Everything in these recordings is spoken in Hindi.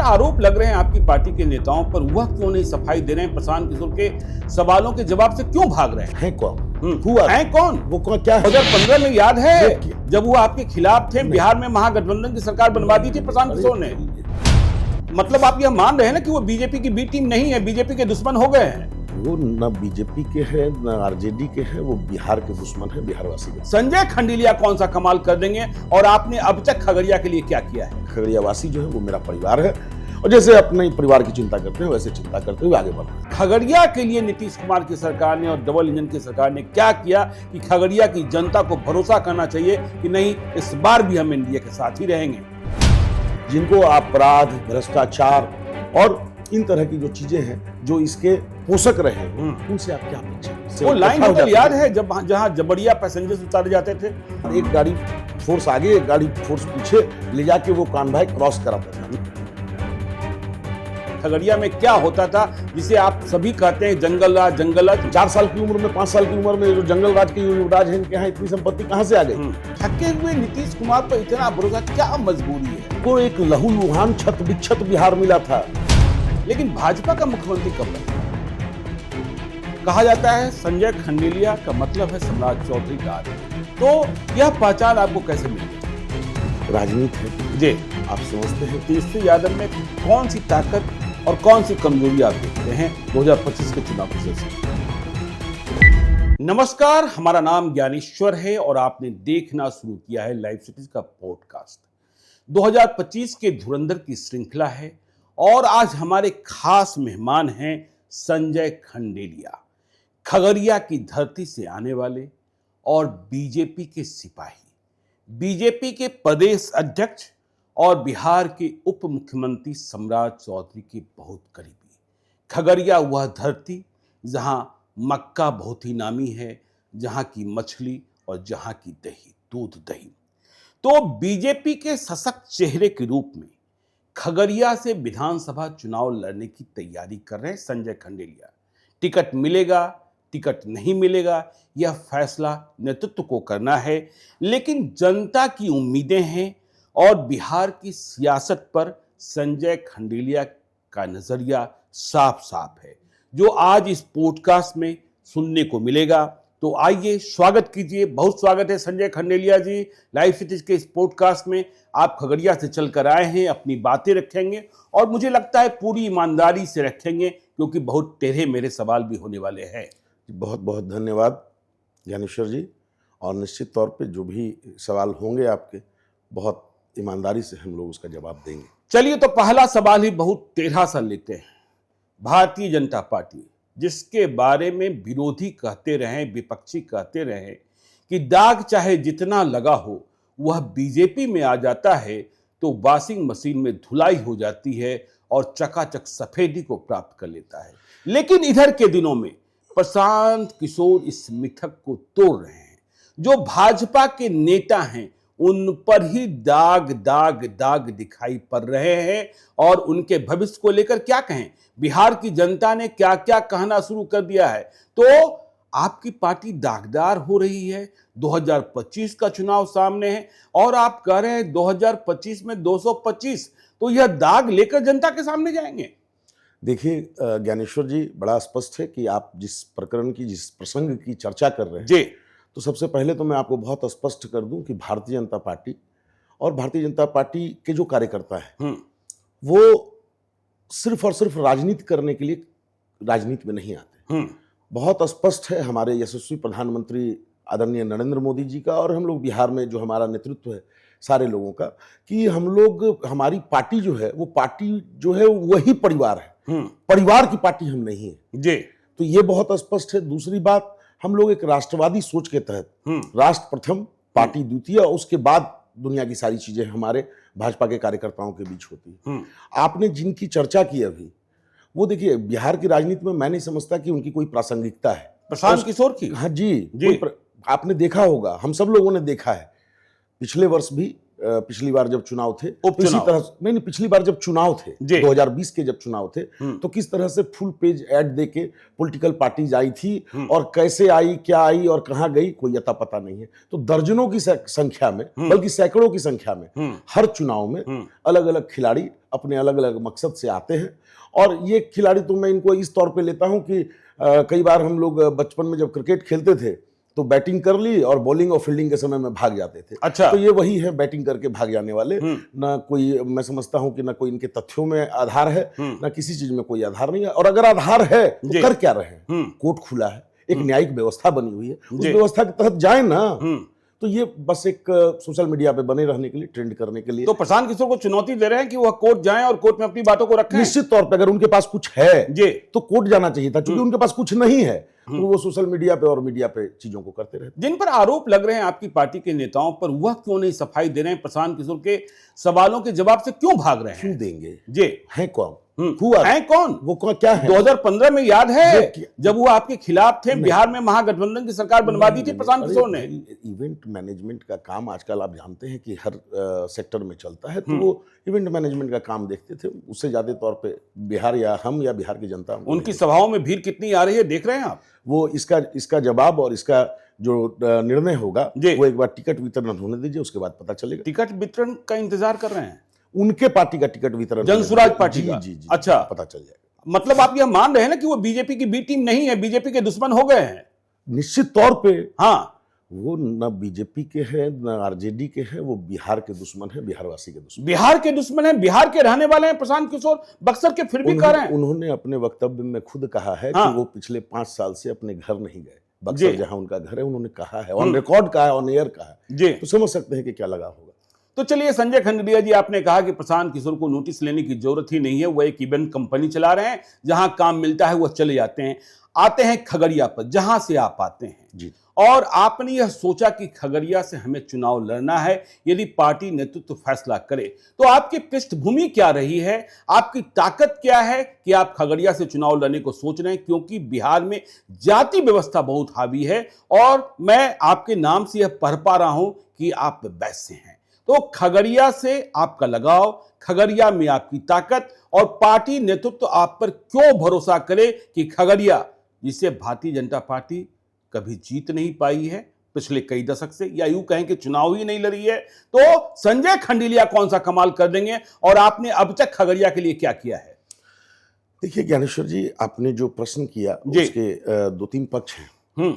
आरोप लग रहे हैं आपकी पार्टी के नेताओं पर, वह क्यों नहीं सफाई दे रहे हैं? प्रशांत किशोर के सवालों के जवाब से क्यों भाग रहे हैं कौन? हुआ है कौन? वो कौन? क्या 2015 में याद है जब वो आपके खिलाफ थे, बिहार में महागठबंधन की सरकार बनवा दी थी प्रशांत किशोर ने। मतलब आप यह मान रहे हैं ना कि वो बीजेपी की बी टीम नहीं है, बीजेपी के दुश्मन हो गए हैं? वो न बीजेपी के हैं न आरजेडी के हैं, वो बिहार के दुश्मन है, बिहारवासी के। संजय खंडेलिया कौन सा कमाल कर देंगे? और आपने अब तक खगड़िया के लिए क्या किया है? खगड़ियावासी जो है वो मेरा परिवार है, और जैसे अपने परिवार की चिंता करते हैं वैसे चिंता करते हुए आगे बढ़ रहे हैं। खगड़िया के लिए नीतीश कुमार की सरकार ने और डबल इंजन की सरकार ने क्या किया कि खगड़िया की जनता को भरोसा करना चाहिए कि नहीं, इस बार भी हम एनडीए के साथ ही रहेंगे? जिनको अपराध, भ्रष्टाचार और इन तरह की जो चीजें हैं जो इसके पोषक रहे उनसे आप क्या पूछें? वो लाइन मुझे याद है जब जहां जबड़िया पैसेंजर्स उतारे जाते थे, एक गाड़ी फोर्स आगे एक गाड़ी फोर्स पीछे ले जाके वो कानभाई क्रॉस कराता था। खगड़िया में क्या होता था जिसे आप सभी कहते हैं जंगल राज? जंगल राज 4 साल की उम्र में, 5 साल की उम्र में जो जंगल राज के युवराज हैं, इनके यहाँ इतनी संपत्ति कहाँ से आ गई? थके हुए नीतीश कुमार पर इतना भरोसा, क्या मजबूरी है? को एक लहूलुहान छत बिच्छत बिहार मिला था। लेकिन भाजपा का मुख्यमंत्री कब बना? कहा जाता है संजय खंडेलिया का मतलब है सम्राट चौधरी का आदमी। तो यह पहचान आपको कैसे मिली? राजनीति है जी, आप समझते हैं। तीसरे यादव में कौन सी ताकत और कौन सी कमजोरी आप देखते हैं 2025 के चुनाव से? नमस्कार, हमारा नाम ज्ञानेश्वर है और आपने देखना शुरू किया है लाइव सिटीज का पॉडकास्ट। 2025 के धुरंधर की श्रृंखला है और आज हमारे खास मेहमान हैं संजय खंडेलिया, खगड़िया की धरती से आने वाले और बीजेपी के सिपाही, बीजेपी के प्रदेश अध्यक्ष और बिहार के उप मुख्यमंत्री सम्राट चौधरी के बहुत करीबी। खगड़िया वह धरती जहां मक्का बहुत ही नामी है, जहां की मछली और जहां की दही, दूध दही। तो बीजेपी के सशक्त चेहरे के रूप में खगड़िया से विधानसभा चुनाव लड़ने की तैयारी कर रहे हैं संजय खंडेलिया। टिकट मिलेगा, टिकट नहीं मिलेगा, यह फैसला नेतृत्व को करना है, लेकिन जनता की उम्मीदें हैं और बिहार की सियासत पर संजय खंडेलिया का नजरिया साफ साफ है, जो आज इस पॉडकास्ट में सुनने को मिलेगा। तो आइए स्वागत कीजिए, बहुत स्वागत है संजय खंडेलिया जी लाइव सिटीज के इस पॉडकास्ट में। आप खगड़िया से चलकर आए हैं, अपनी बातें रखेंगे और मुझे लगता है पूरी ईमानदारी से रखेंगे, क्योंकि बहुत टेढ़े मेरे सवाल भी होने वाले हैं। बहुत बहुत धन्यवाद ज्ञानेश्वर जी, और निश्चित तौर पे जो भी सवाल होंगे आपके, बहुत ईमानदारी से हम लोग उसका जवाब देंगे। चलिए, तो पहला सवाल ही बहुत टेढ़ा सा लेते हैं। भारतीय जनता पार्टी, जिसके बारे में विरोधी कहते रहे, विपक्षी कहते रहे कि दाग चाहे जितना लगा हो वह बीजेपी में आ जाता है तो वॉशिंग मशीन में धुलाई हो जाती है और चकाचक सफेदी को प्राप्त कर लेता है, लेकिन इधर के दिनों में प्रशांत किशोर इस मिथक को तोड़ रहे हैं। जो भाजपा के नेता हैं उन पर ही दाग दाग दाग दिखाई पड़ रहे हैं और उनके भविष्य को लेकर क्या कहें, बिहार की जनता ने क्या क्या कहना शुरू कर दिया है। तो आपकी पार्टी दागदार हो रही है, 2025 का चुनाव सामने है और आप कह रहे हैं 2025 में 225, तो यह दाग लेकर जनता के सामने जाएंगे? देखिए ज्ञानेश्वर जी, बड़ा स्पष्ट है कि आप जिस प्रकरण की, जिस प्रसंग की चर्चा कर रहे हैं जी, तो सबसे पहले तो मैं आपको बहुत स्पष्ट कर दूं कि भारतीय जनता पार्टी और भारतीय जनता पार्टी के जो कार्यकर्ता हैं वो सिर्फ और सिर्फ राजनीति करने के लिए राजनीति में नहीं आते। बहुत स्पष्ट है हमारे यशस्वी प्रधानमंत्री आदरणीय नरेंद्र मोदी जी का, और हम लोग बिहार में जो हमारा नेतृत्व है सारे लोगों का, कि हम लोग, हमारी पार्टी जो है वो पार्टी जो है वही परिवार है, परिवार की पार्टी हम नहीं है जी। तो ये बहुत स्पष्ट है। दूसरी बात, हम लोग एक राष्ट्रवादी सोच के तहत राष्ट्र प्रथम, पार्टी द्वितीय, और उसके बाद दुनिया की सारी चीजें हमारे भाजपा के कार्यकर्ताओं के बीच होती है। आपने जिनकी चर्चा की अभी, वो देखिए बिहार की राजनीति में मैं नहीं समझता कि उनकी कोई प्रासंगिकता है। प्रशांत किशोर की? हाँ जी, आपने देखा होगा, हम सब लोगों ने देखा है, पिछले वर्ष भी पिछली बार जब चुनाव थे उपचुनाव। इसी तरह नहीं पिछली बार जब चुनाव थे जी। 2020 के जब चुनाव थे तो किस तरह से फुल पेज ऐड देके पॉलिटिकल पार्टीज आई थी और कैसे आई, क्या आई और कहां गई, कोई अता पता नहीं है। तो दर्जनों की संख्या में, बल्कि सैकड़ों की संख्या में हर चुनाव में अलग अलग खिलाड़ी अपने अलग अलग मकसद से आते हैं। और ये खिलाड़ी तो मैं इनको इस तौर पे लेता हूं कि कई बार हम लोग बचपन में जब क्रिकेट खेलते थे तो बैटिंग कर ली और बॉलिंग और फील्डिंग के समय में भाग जाते थे। अच्छा। तो ये वही है, बैटिंग करके भाग जाने वाले। ना कोई, मैं समझता हूं कि ना कोई इनके तथ्यों में आधार है, ना किसी चीज में कोई आधार नहीं है। और अगर आधार है तो कर क्या रहे हैं? कोर्ट खुला है, एक न्यायिक व्यवस्था बनी हुई है, उस व्यवस्था के तहत जाए ना। तो ये बस एक सोशल मीडिया पे बने रहने के लिए, ट्रेंड करने के लिए। तो प्रशांत किशोर को चुनौती दे रहे हैं कि वह कोर्ट जाएं और कोर्ट में अपनी बातों को रखें। निश्चित तौर पे अगर उनके पास कुछ है जी तो कोर्ट जाना चाहिए था, क्योंकि उनके पास कुछ नहीं है तो वो सोशल मीडिया पे और मीडिया पे चीजों को करते रहते। जिन पर आरोप लग रहे हैं आपकी पार्टी के नेताओं पर, वह क्यों नहीं सफाई दे रहे हैं? प्रशांत किशोर के सवालों के जवाब से क्यों भाग रहे हैं? क्यों देंगे? जी हैं कौन? हैं कौन? वो क्या है? 2015 में याद है जब वो आपके खिलाफ थे, बिहार में महागठबंधन की सरकार बनवा दी थी प्रशांत किशोर ने। इवेंट मैनेजमेंट का काम आजकल आप जानते हैं कि हर सेक्टर में चलता है, तो वो इवेंट मैनेजमेंट का काम देखते थे। उससे ज्यादा तौर पे बिहार या हम या बिहार की जनता, उनकी सभाओं में भीड़ कितनी आ रही है देख रहे हैं आप? वो इसका जवाब और इसका जो निर्णय होगा वो एक बार टिकट वितरण होने दीजिए, उसके बाद पता चलेगा। टिकट वितरण का इंतजार कर रहे हैं? उनके पार्टी का टिकट वितरण, जनसुराज पार्टी का। जी, अच्छा, पता चल जाएगा। मतलब आप यह मान रहे हैं ना कि वो बीजेपी की बी टीम नहीं है, बीजेपी के दुश्मन हो गए हैं? निश्चित तौर पे हाँ, वो न बीजेपी के हैं न आरजेडी के हैं, वो बिहार के दुश्मन है, बिहारवासी के दुश्मन। बिहार के दुश्मन है, बिहार के रहने वाले हैं प्रशांत किशोर, बक्सर के, फिर भी कह रहे हैं। उन्होंने अपने वक्तव्य में खुद कहा है हाँ। कि वो पिछले 5 साल से अपने घर नहीं गए। बक्सर जहां उनका घर है, उन्होंने कहा है, ऑन रिकॉर्ड कहा है, ऑन एयर कहा है जी। तो समझ सकते हैं कि क्या लगा होगा। तो चलिए संजय खंडरिया जी, आपने कहा कि प्रशांत किशोर को नोटिस लेने की जरूरत ही नहीं है, वो एक इवेंट कंपनी चला रहे हैं, जहां काम मिलता है वो चले जाते हैं, आते हैं खगड़िया पर, जहां से आप आते हैं जी। और आपने यह सोचा कि खगड़िया से हमें चुनाव लड़ना है, यदि पार्टी नेतृत्व फैसला करे, तो आपकी पृष्ठभूमि क्या रही है, आपकी ताकत क्या है कि आप खगड़िया से चुनाव लड़ने को सोच रहे हैं? क्योंकि बिहार में जाति व्यवस्था बहुत हावी है और मैं आपके नाम से यह पढ़ पा रहा हूं कि आप वैश्य हैं। तो खगड़िया से आपका लगाव, खगड़िया में आपकी ताकत और पार्टी नेतृत्व आप पर क्यों भरोसा करे कि खगड़िया, जिसे भारतीय जनता पार्टी कभी जीत नहीं पाई है पिछले कई दशक से, या यूं कहें कि चुनाव ही नहीं लड़ी है, तो संजय खंडरिया कौन सा कमाल कर देंगे? और आपने अब तक खगड़िया के लिए क्या किया है? देखिए ज्ञानेश्वर जी, आपने जो प्रश्न किया उसके 2-3 पक्ष हैं।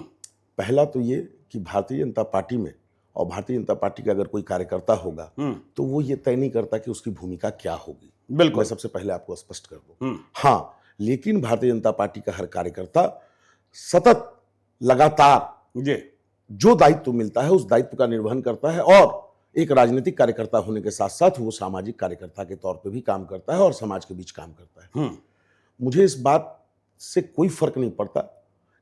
पहला तो ये कि भारतीय जनता पार्टी में, और भारतीय जनता पार्टी का अगर कोई कार्यकर्ता होगा तो वो ये तय नहीं करता कि उसकी भूमिका क्या होगी। बिल्कुल, मैं सबसे पहले आपको स्पष्ट कर दूं। हाँ, लेकिन भारतीय जनता पार्टी का हर कार्यकर्ता सतत लगातार जो दायित्व मिलता है उस दायित्व का निर्वहन करता है, और एक राजनीतिक कार्यकर्ता होने के साथ साथ वो सामाजिक कार्यकर्ता के तौर पे भी काम करता है और समाज के बीच काम करता है। मुझे इस बात से कोई फर्क नहीं पड़ता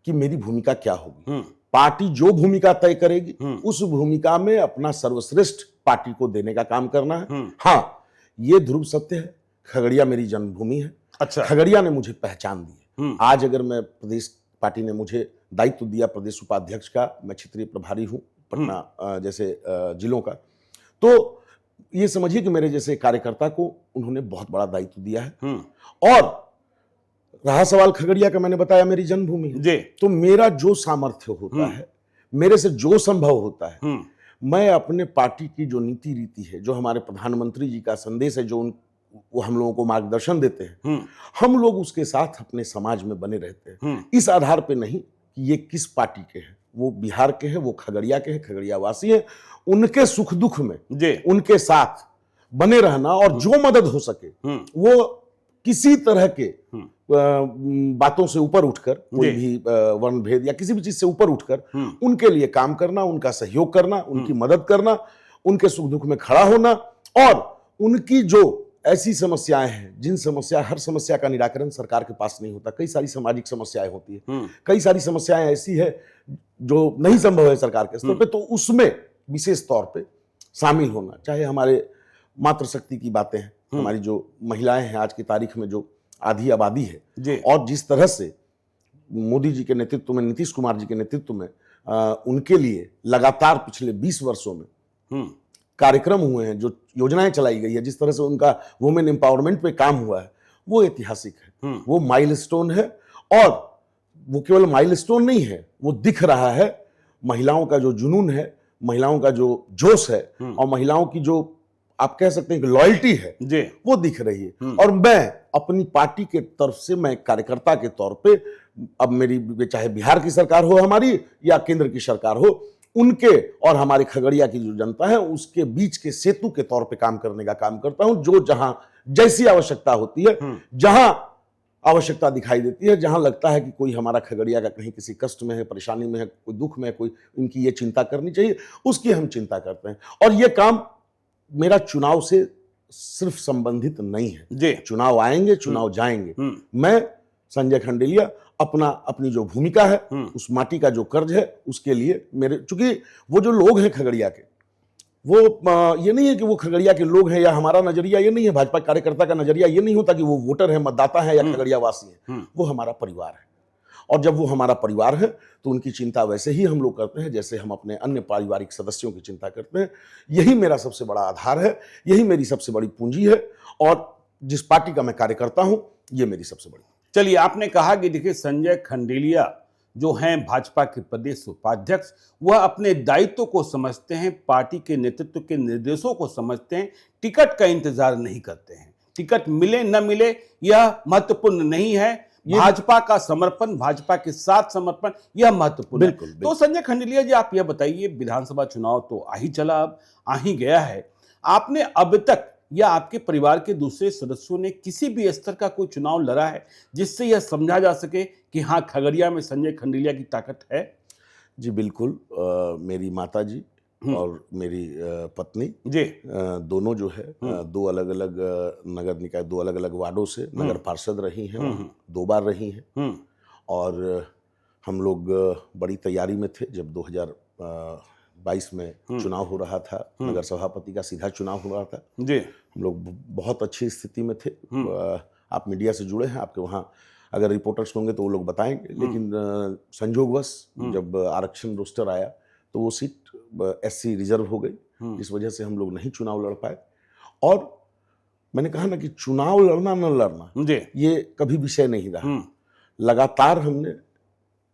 कि मेरी भूमिका क्या होगी। पार्टी जो भूमिका तय करेगी उस भूमिका में अपना सर्वश्रेष्ठ पार्टी को देने का काम करना है। हाँ, ये ध्रुव सत्य है, खगड़िया मेरी जन्मभूमि है। अच्छा। खगड़िया ने मुझे पहचान दी है। आज अगर मैं प्रदेश पार्टी ने मुझे दायित्व दिया प्रदेश उपाध्यक्ष का, मैं क्षेत्रीय प्रभारी हूं पटना जैसे जिलों का, तो ये समझिए कि मेरे जैसे कार्यकर्ता को उन्होंने बहुत बड़ा दायित्व दिया है। और रहा सवाल खगड़िया का, मैंने बताया मेरी जन्मभूमि है, तो मेरा जो सामर्थ्य होता है, मेरे से जो संभव होता है, मैं अपने पार्टी की जो नीति रीति है, जो हमारे प्रधानमंत्री जी का संदेश है, जो वो हम लोगों को मार्गदर्शन देते हैं, हम लोग उसके साथ अपने समाज में बने रहते हैं। इस आधार पे नहीं कि ये किस पार्टी के हैं, वो बिहार के हैं, वो खगड़िया के हैं, खगड़िया वासी हैं, उनके सुख दुख में उनके साथ बने रहना, और जो मदद हो सके वो किसी तरह के बातों से ऊपर उठकर, कोई भी वर्ण भेद या किसी भी चीज से ऊपर उठकर उनके लिए काम करना, उनका सहयोग करना, उनकी मदद करना, उनके सुख दुख में खड़ा होना, और उनकी जो ऐसी समस्याएं हैं, जिन हर समस्या का निराकरण सरकार के पास नहीं होता, कई सारी सामाजिक समस्याएं होती है, कई सारी समस्याएं ऐसी है जो नहीं संभव है सरकार के स्तर पे, तो उसमें विशेष तौर पे शामिल होना, चाहे हमारे मातृशक्ति की बातें हैं, हमारी जो महिलाएं हैं आज की तारीख में जो आधी आबादी है, और जिस तरह से मोदी जी के नेतृत्व में, नीतीश कुमार जी के नेतृत्व में उनके लिए लगातार पिछले 20 वर्षों में कार्यक्रम हुए हैं, जो योजनाएं चलाई गई है, जिस तरह से उनका वुमेन एम्पावरमेंट पे काम हुआ है, वो ऐतिहासिक है, वो माइलस्टोन है। और वो केवल माइलस्टोन नहीं है, वो दिख रहा है महिलाओं का जो जुनून है, महिलाओं का जो जोश है, और महिलाओं की जो आप कह सकते हैं कि लॉयल्टी है जी, वो दिख रही है। और मैं अपनी पार्टी के तरफ से, मैं कार्यकर्ता के तौर पे, अब मेरी चाहे बिहार की सरकार हो हमारी या केंद्र की सरकार हो, उनके और हमारे खगड़िया की जो जनता है उसके बीच के सेतु के तौर पे काम करने का काम करता हूं। जो जहां जैसी आवश्यकता होती है, जहां आवश्यकता दिखाई देती है, जहां लगता है कि कोई हमारा खगड़िया का कहीं किसी कष्ट में है, परेशानी में है, कोई दुख में है, कोई इनकी ये चिंता करनी चाहिए, उसकी हम चिंता करते हैं। और ये काम मेरा चुनाव से सिर्फ संबंधित नहीं है जी। चुनाव आएंगे, चुनाव जाएंगे, मैं संजय खंडेलिया अपनी जो भूमिका है, उस माटी का जो कर्ज है, उसके लिए मेरे, चूंकि वो जो लोग हैं खगड़िया के, वो ये नहीं है कि वो खगड़िया के लोग हैं, या हमारा नजरिया ये नहीं है, भाजपा कार्यकर्ता का नजरिया ये नहीं होता कि वो वोटर है, मतदाता है या खगड़िया वासी है। वो हमारा परिवार है, और जब वो हमारा परिवार है तो उनकी चिंता वैसे ही हम लोग करते हैं जैसे हम अपने अन्य पारिवारिक सदस्यों की चिंता करते हैं। यही मेरा सबसे बड़ा आधार है, यही मेरी सबसे बड़ी पूंजी है, और जिस पार्टी का मैं कार्य करता हूं, ये मेरी सबसे बड़ी। चलिए, आपने कहा कि देखिए संजय खंडेलिया जो हैं भाजपा के प्रदेश उपाध्यक्ष, वह अपने दायित्व को समझते हैं, पार्टी के नेतृत्व के निर्देशों को समझते हैं, टिकट का इंतजार नहीं करते हैं। टिकट मिले न मिले यह महत्वपूर्ण नहीं है, भाजपा का समर्पण, भाजपा के साथ समर्पण, यह महत्वपूर्ण है। तो संजय खंडेलिया जी, आप यह बताइए, विधानसभा चुनाव तो आ ही चला, अब आ ही गया है, आपने अब तक या आपके परिवार के दूसरे सदस्यों ने किसी भी स्तर का कोई चुनाव लड़ा है जिससे यह समझा जा सके कि हाँ, खगड़िया में संजय खंडेलिया की ताकत है? जी बिल्कुल, मेरी माता जी और मेरी पत्नी जी दोनों जो है दो अलग अलग नगर निकाय, दो अलग अलग वार्डों से नगर पार्षद रही हैं, 2 बार रही हैं। और हम लोग बड़ी तैयारी में थे जब 2022 में चुनाव हो रहा था, नगर सभापति का सीधा चुनाव हो रहा था जी। हम लोग बहुत अच्छी स्थिति में थे। आप मीडिया से जुड़े हैं, आपके वहाँ अगर रिपोर्टर्स होंगे तो वो लोग बताएंगे, लेकिन संजोगवश जब आरक्षण रोस्टर आया तो वो सीट एससी रिजर्व हो गई, इस वजह से हम लोग नहीं चुनाव लड़ पाए। और मैंने कहा ना कि चुनाव लड़ना न लड़ना ये कभी विषय नहीं रहा। लगातार हमने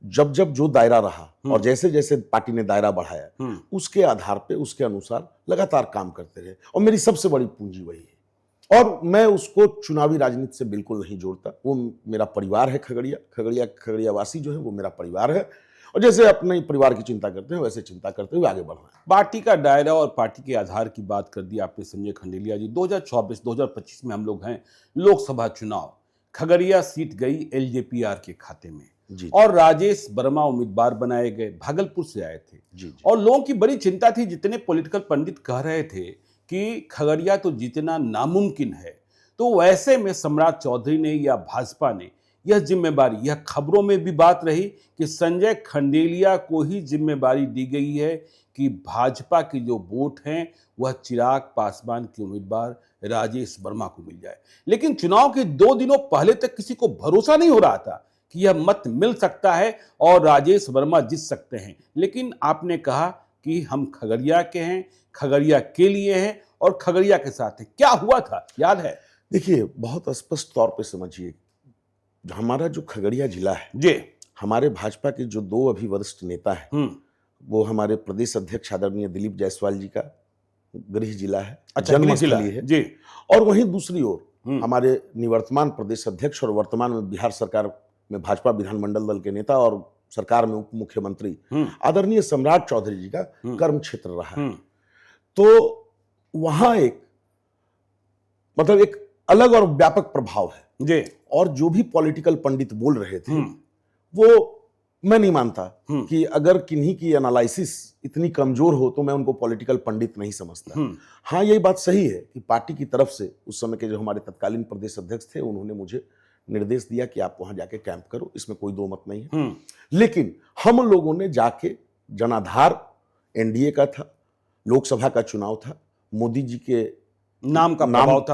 जब जब जो दायरा रहा और जैसे जैसे पार्टी ने दायरा बढ़ाया, उसके आधार पे, उसके अनुसार लगातार काम करते रहे। और मेरी सबसे बड़ी पूंजी वही है, और मैं उसको चुनावी राजनीति से बिल्कुल नहीं जोड़ता। वो मेरा परिवार है, खगड़िया वासी जो है वो मेरा परिवार है, और जैसे अपने परिवार की चिंता करते हैं वैसे चिंता करते हुए आगे बढ़ना है। पार्टी का दायरा और पार्टी के आधार की बात कर दी आपने संजय खंडेलिया जी। 2024-2025 में हम लोग हैं, लोकसभा चुनाव, खगड़िया सीट गई एलजेपीआर के खाते में जी। और राजेश वर्मा उम्मीदवार बनाए गए, भागलपुर से आए थे जी। और लोगों की बड़ी चिंता थी, जितने पॉलिटिकल पंडित कह रहे थे कि खगड़िया तो जीतना नामुमकिन है, तो वैसे में सम्राट चौधरी ने या भाजपा ने यह जिम्मेवारी, यह खबरों में भी बात रही कि संजय खंडेलिया को ही जिम्मेवारी दी गई है कि भाजपा की जो वोट हैं वह चिराग पासवान के उम्मीदवार राजेश वर्मा को मिल जाए। लेकिन चुनाव के 2 दिनों पहले तक किसी को भरोसा नहीं हो रहा था कि यह मत मिल सकता है और राजेश वर्मा जीत सकते हैं। लेकिन आपने कहा कि हम खगड़िया के हैं, खगड़िया के लिए हैं और खगड़िया के साथ हैं। क्या हुआ था, याद है? देखिए, बहुत स्पष्ट तौर पे समझिए, हमारा जो खगड़िया जिला है जी, हमारे भाजपा के जो 2 अभी वरिष्ठ नेता हैं, वो हमारे प्रदेश अध्यक्ष आदरणीय दिलीप जायसवाल जी का गृह जिला है, जन्मस्थली है जी। और वहीं दूसरी ओर हमारे निवर्तमान प्रदेश अध्यक्ष और वर्तमान में बिहार सरकार में भाजपा विधानमंडल दल के नेता और सरकार में उप मुख्यमंत्री आदरणीय सम्राट चौधरी जी का कर्म क्षेत्र रहा है। तो वहां एक मतलब एक अलग और व्यापक प्रभाव है जी। और जो भी पॉलिटिकल पंडित बोल रहे थे, वो मैं नहीं मानता कि अगर किन्हीं की एनालिसिस इतनी कमजोर हो तो मैं उनको पॉलिटिकल पंडित नहीं समझता। हाँ, यही बात सही है कि पार्टी की तरफ से उस समय के जो हमारे तत्कालीन प्रदेश अध्यक्ष थे, उन्होंने मुझे निर्देश दिया कि आप वहां जाके कैंप करो, इसमें कोई 2 मत नहीं है। लेकिन हम लोगों ने जाके, जनाधार एनडीए का था, लोकसभा का चुनाव था, मोदी जी के नाम का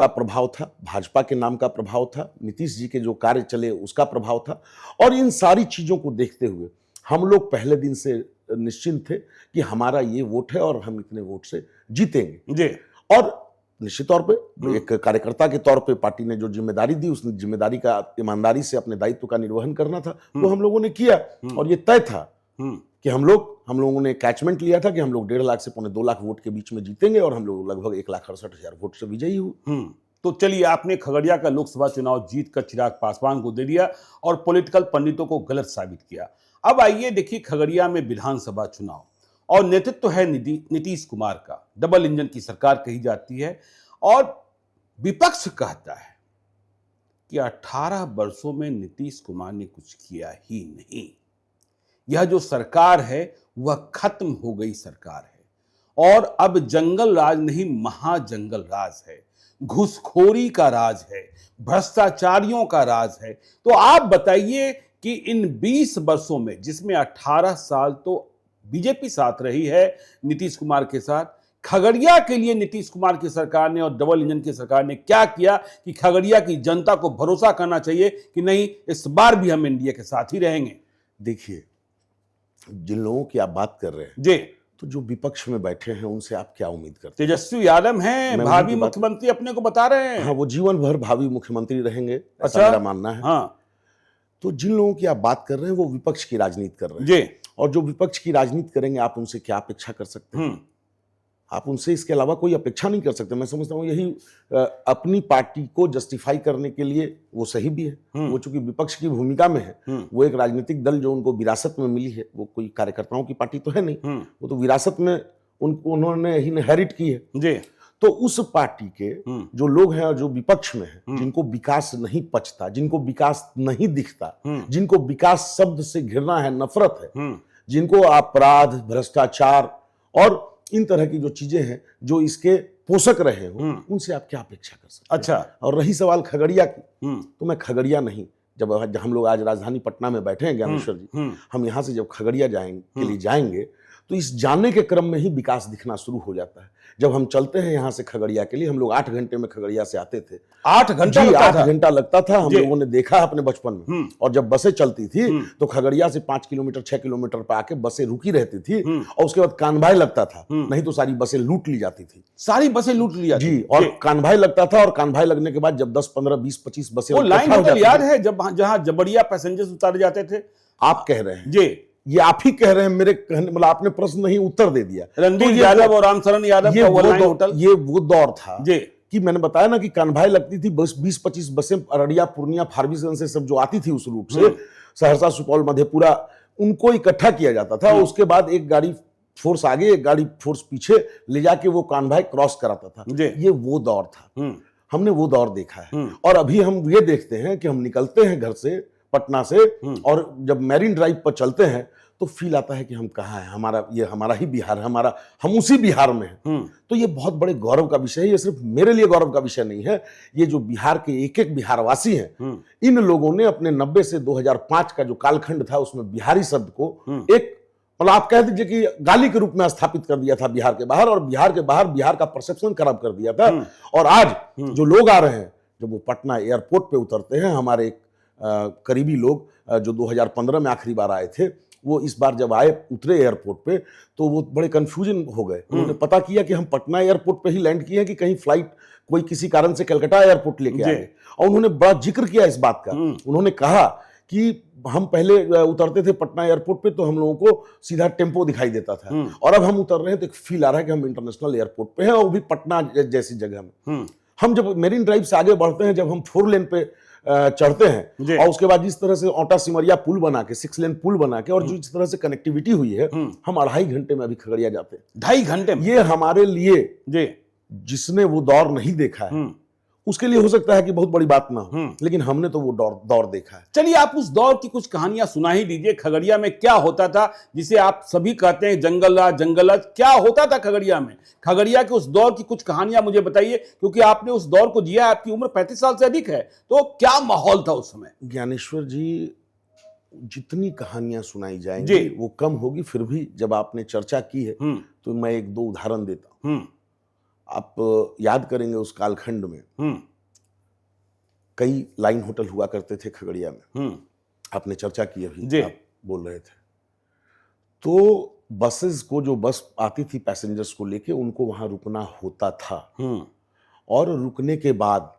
प्रभाव था, भाजपा के नाम का प्रभाव था, नीतीश जी के जो कार्य चले उसका प्रभाव था। और इन सारी चीजों को देखते हुए हम लोग पहले दिन से निश्चिंत थे कि हमारा ये वोट है और हम इतने वोट से जीतेंगे जी। और निश्चित तौर पे एक कार्यकर्ता के तौर पे पार्टी ने जो जिम्मेदारी दी, उस जिम्मेदारी का ईमानदारी से अपने दायित्व का निर्वहन करना था, वो हम लोगों ने किया और ये तय था कि हम लोगों ने कैचमेंट लिया था कि हम लोग 1.5 लाख से 2.25 लाख वोट के बीच में जीतेंगे और हम लोग लगभग 1,68,000 वोट से विजयी हुए। तो चलिए, आपने खगड़िया का लोकसभा चुनाव जीत कर चिराग पासवान को दे दिया और पॉलिटिकल पंडितों को गलत साबित किया। अब आइए देखिए खगड़िया में विधानसभा चुनाव और नेतृत्व है नीतीश कुमार का। डबल इंजन की सरकार कही जाती है और विपक्ष कहता है कि 18 वर्षों में नीतीश कुमार ने कुछ किया ही नहीं। यह जो सरकार है वह खत्म हो गई सरकार है और अब जंगल राज नहीं, महाजंगल राज है, घूसखोरी का राज है, भ्रष्टाचारियों का राज है। तो आप बताइए कि इन 20 वर्षों में, जिसमें 18 साल तो बीजेपी साथ रही है नीतीश कुमार के साथ, खगड़िया के लिए नीतीश कुमार की सरकार ने और डबल इंजन की सरकार ने क्या किया कि खगड़िया की जनता को भरोसा करना चाहिए कि नहीं, इस बार भी हम एनडीए के साथ ही रहेंगे। देखिए, जिन लोगों की आप बात कर रहे हैं जी, तो जो विपक्ष में बैठे हैं उनसे आप क्या उम्मीद करते हैं? तेजस्वी यादव हैं, भावी मुख्यमंत्री अपने को बता रहे हैं। हाँ, वो जीवन भर भावी मुख्यमंत्री रहेंगे, ऐसा अच्छा, मेरा मानना है। हाँ। तो जिन लोगों की आप बात कर रहे हैं वो विपक्ष की राजनीति कर रहे हैं जी। और जो विपक्ष की राजनीति करेंगे आप उनसे क्या अपेक्षा कर सकते हैं? आप उनसे इसके अलावा कोई अपेक्षा नहीं कर सकते। मैं समझता हूँ यही अपनी पार्टी को जस्टिफाई करने के लिए वो सही भी है। वो चूंकि विपक्ष की भूमिका में है, वो एक राजनीतिक दल जो उनको विरासत में मिली है, वो कोई कार्यकर्ताओं की पार्टी तो है नहीं, वो तो विरासत में उन्होंने इनहेरिट की है जी। तो उस पार्टी के जो लोग हैं और जो विपक्ष में हैं, जिनको विकास नहीं पचता, जिनको विकास नहीं दिखता, जिनको विकास शब्द से घृणा है, नफरत है, जिनको अपराध, भ्रष्टाचार और इन तरह की जो चीजें हैं जो इसके पोषक रहे हो, उनसे आप क्या अपेक्षा कर सकते हैं? अच्छा। और रही सवाल खगड़िया की, तो मैं खगड़िया नहीं, जब हम लोग आज राजधानी पटना में बैठे हैं ज्ञानेश्वर जी, हम यहाँ से जब खगड़िया के लिए जाएंगे तो इस जाने के क्रम में ही विकास दिखना शुरू हो जाता है। जब हम चलते हैं यहाँ से खगड़िया के लिए, हम लोग 8 घंटे में खगड़िया से आते थे। 8 घंटा? 8 घंटा लगता था। हम लोगों ने देखा अपने बचपन में। और जब बसें चलती थी तो खगड़िया से 5 किलोमीटर 6 किलोमीटर पर आके बसें रुकी रहती थी और उसके बाद कानभाई लगता था, नहीं तो सारी बसें लूट ली जाती थी। सारी बसें लूट ली जाती जी, और कानभाई लगता था और कानभाई लगने के बाद जब 10 15 20 25 बसें, वो लाइन होटल याद है जहां जबड़िया पैसेंजर्स उतारे जाते थे? आप कह रहे हैं जी, ये आप ही कह रहे हैं। मेरे कहने मतलब आपने प्रश्न नहीं उत्तर दे दिया। रणदीप यादव और रामशरण यादव का वो लाइन होटल, ये वो दौर था जी, कि मैंने बताया ना कि कानभाई लगती थी, बस 20-25 बसें अररिया, पूर्णिया, फारबिसगंज से सब जो आती थी उस रूट से, सहरसा, सुपौल, मधेपुरा, उनको इकट्ठा किया जाता था। उसके बाद एक गाड़ी फोर्स आगे, एक गाड़ी फोर्स पीछे ले जाके वो कानभाई क्रॉस कराता था। ये वो दौर था, हमने वो दौर देखा है। और अभी हम ये देखते हैं कि हम निकलते हैं घर से, पटना से, और जब मैरीन ड्राइव पर चलते हैं तो फील आता है कि हम कहाँ हैं, हमारा ही बिहार है, हम उसी बिहार में हैं। तो ये बहुत बड़े गौरव का विषय है। ये सिर्फ मेरे लिए गौरव का विषय नहीं है, ये जो बिहार के एक एक बिहारवासी हैं, इन लोगों ने अपने 90 से 2005 का जो कालखंड था उसमें बिहारी शब्द को एक, मतलब आप कह दीजिए कि गाली के रूप में स्थापित कर दिया था बिहार के बाहर, और बिहार के बाहर बिहार का परसेप्शन खराब कर दिया था। और आज जो लोग आ रहे हैं, जब वो पटना एयरपोर्ट पे उतरते हैं, हमारे करीबी लोग जो 2015 में आखिरी बार आए थे, वो इस बार जब उतरे एयरपोर्ट पे तो वो बड़े कंफ्यूजन हो गए। उन्होंने पता किया कि हम पटना एयरपोर्ट पे ही लैंड किए हैं कि कहीं फ्लाइट कोई किसी कारण से कलकत्ता एयरपोर्ट लेके आए। और उन्होंने बड़ा जिक्र किया इस बात का। उन्होंने कहा कि हम पहले उतरते थे पटना एयरपोर्ट पे तो हम लोगों को सीधा टेम्पो दिखाई देता था, और अब हम उतर रहे हैं तो एक फील आ रहा है कि हम इंटरनेशनल एयरपोर्ट पे हैं, और वो भी पटना जैसी जगह में। हम जब मेरीन ड्राइव से आगे बढ़ते हैं, जब हम 4 लेन पे चढ़ते हैं, और उसके बाद जिस तरह से औटा सिमरिया पुल बना के, 6 लेन पुल बना के, और जिस तरह से कनेक्टिविटी हुई है, हम 2.5 घंटे में अभी खगड़िया जाते हैं। 2.5 घंटे में? ये हमारे लिए, जिसने वो दौर नहीं देखा है उसके लिए हो सकता है कि बहुत बड़ी बात ना हो, लेकिन हमने तो वो दौर देखा है। चलिए, आप उस दौर की कुछ कहानियां सुना ही दीजिए। खगड़िया में क्या होता था जिसे आप सभी कहते हैं जंगल राज, जंगल राज? क्या होता था खगड़िया में? खगड़िया के उस दौर की कुछ कहानियां मुझे बताइए, क्योंकि आपने उस दौर को जिया, आपकी उम्र 35 साल से अधिक है, तो क्या माहौल था उस समय? ज्ञानेश्वर जी, जितनी कहानियां सुनाई जाएंगी वो कम होगी। फिर भी जब आपने चर्चा की है तो मैं 1-2 उदाहरण देता हूं। आप याद करेंगे उस कालखंड में कई लाइन होटल हुआ करते थे खगड़िया में। आपने चर्चा की, अभी आप बोल रहे थे। तो बसेस को, जो बस आती थी पैसेंजर्स को लेके, उनको वहां रुकना होता था। और रुकने के बाद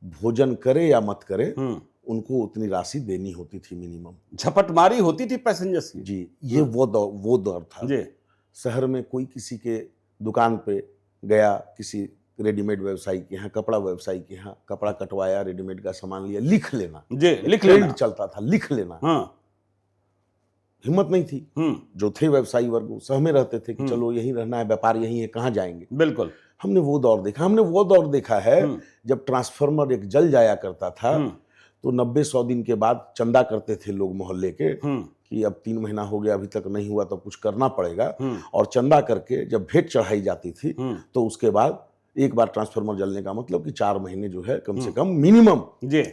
भोजन करे या मत करे, उनको उतनी राशि देनी होती थी मिनिमम। झपटमारी होती थी पैसेंजर्स की। जी, ये वो दौर था जी। शहर में कोई किसी के दुकान पे गया, किसी रेडीमेड व्यवसायी के यहाँ, कपड़ा व्यवसायी के यहाँ, कपड़ा कटवाया, रेडीमेड का सामान लिया, लिख लेना जी, लिख लेना चलता था, लिख लेना। हिम्मत नहीं थी। जो थे व्यवसायी वर्ग वो सहमे रहते थे कि चलो यहीं रहना है, व्यापार यहीं है, कहाँ जाएंगे। बिल्कुल, हमने वो दौर देखा है जब ट्रांसफार्मर एक जल जाया करता था तो 90-100 दिन के बाद चंदा करते थे लोग मोहल्ले के कि अब 3 महीना हो गया, अभी तक नहीं हुआ तो कुछ करना पड़ेगा। और चंदा करके जब भेंट चढ़ाई जाती थी तो उसके बाद एक बार ट्रांसफार्मर जलने का मतलब कि 4 महीने जो है कम से कम मिनिमम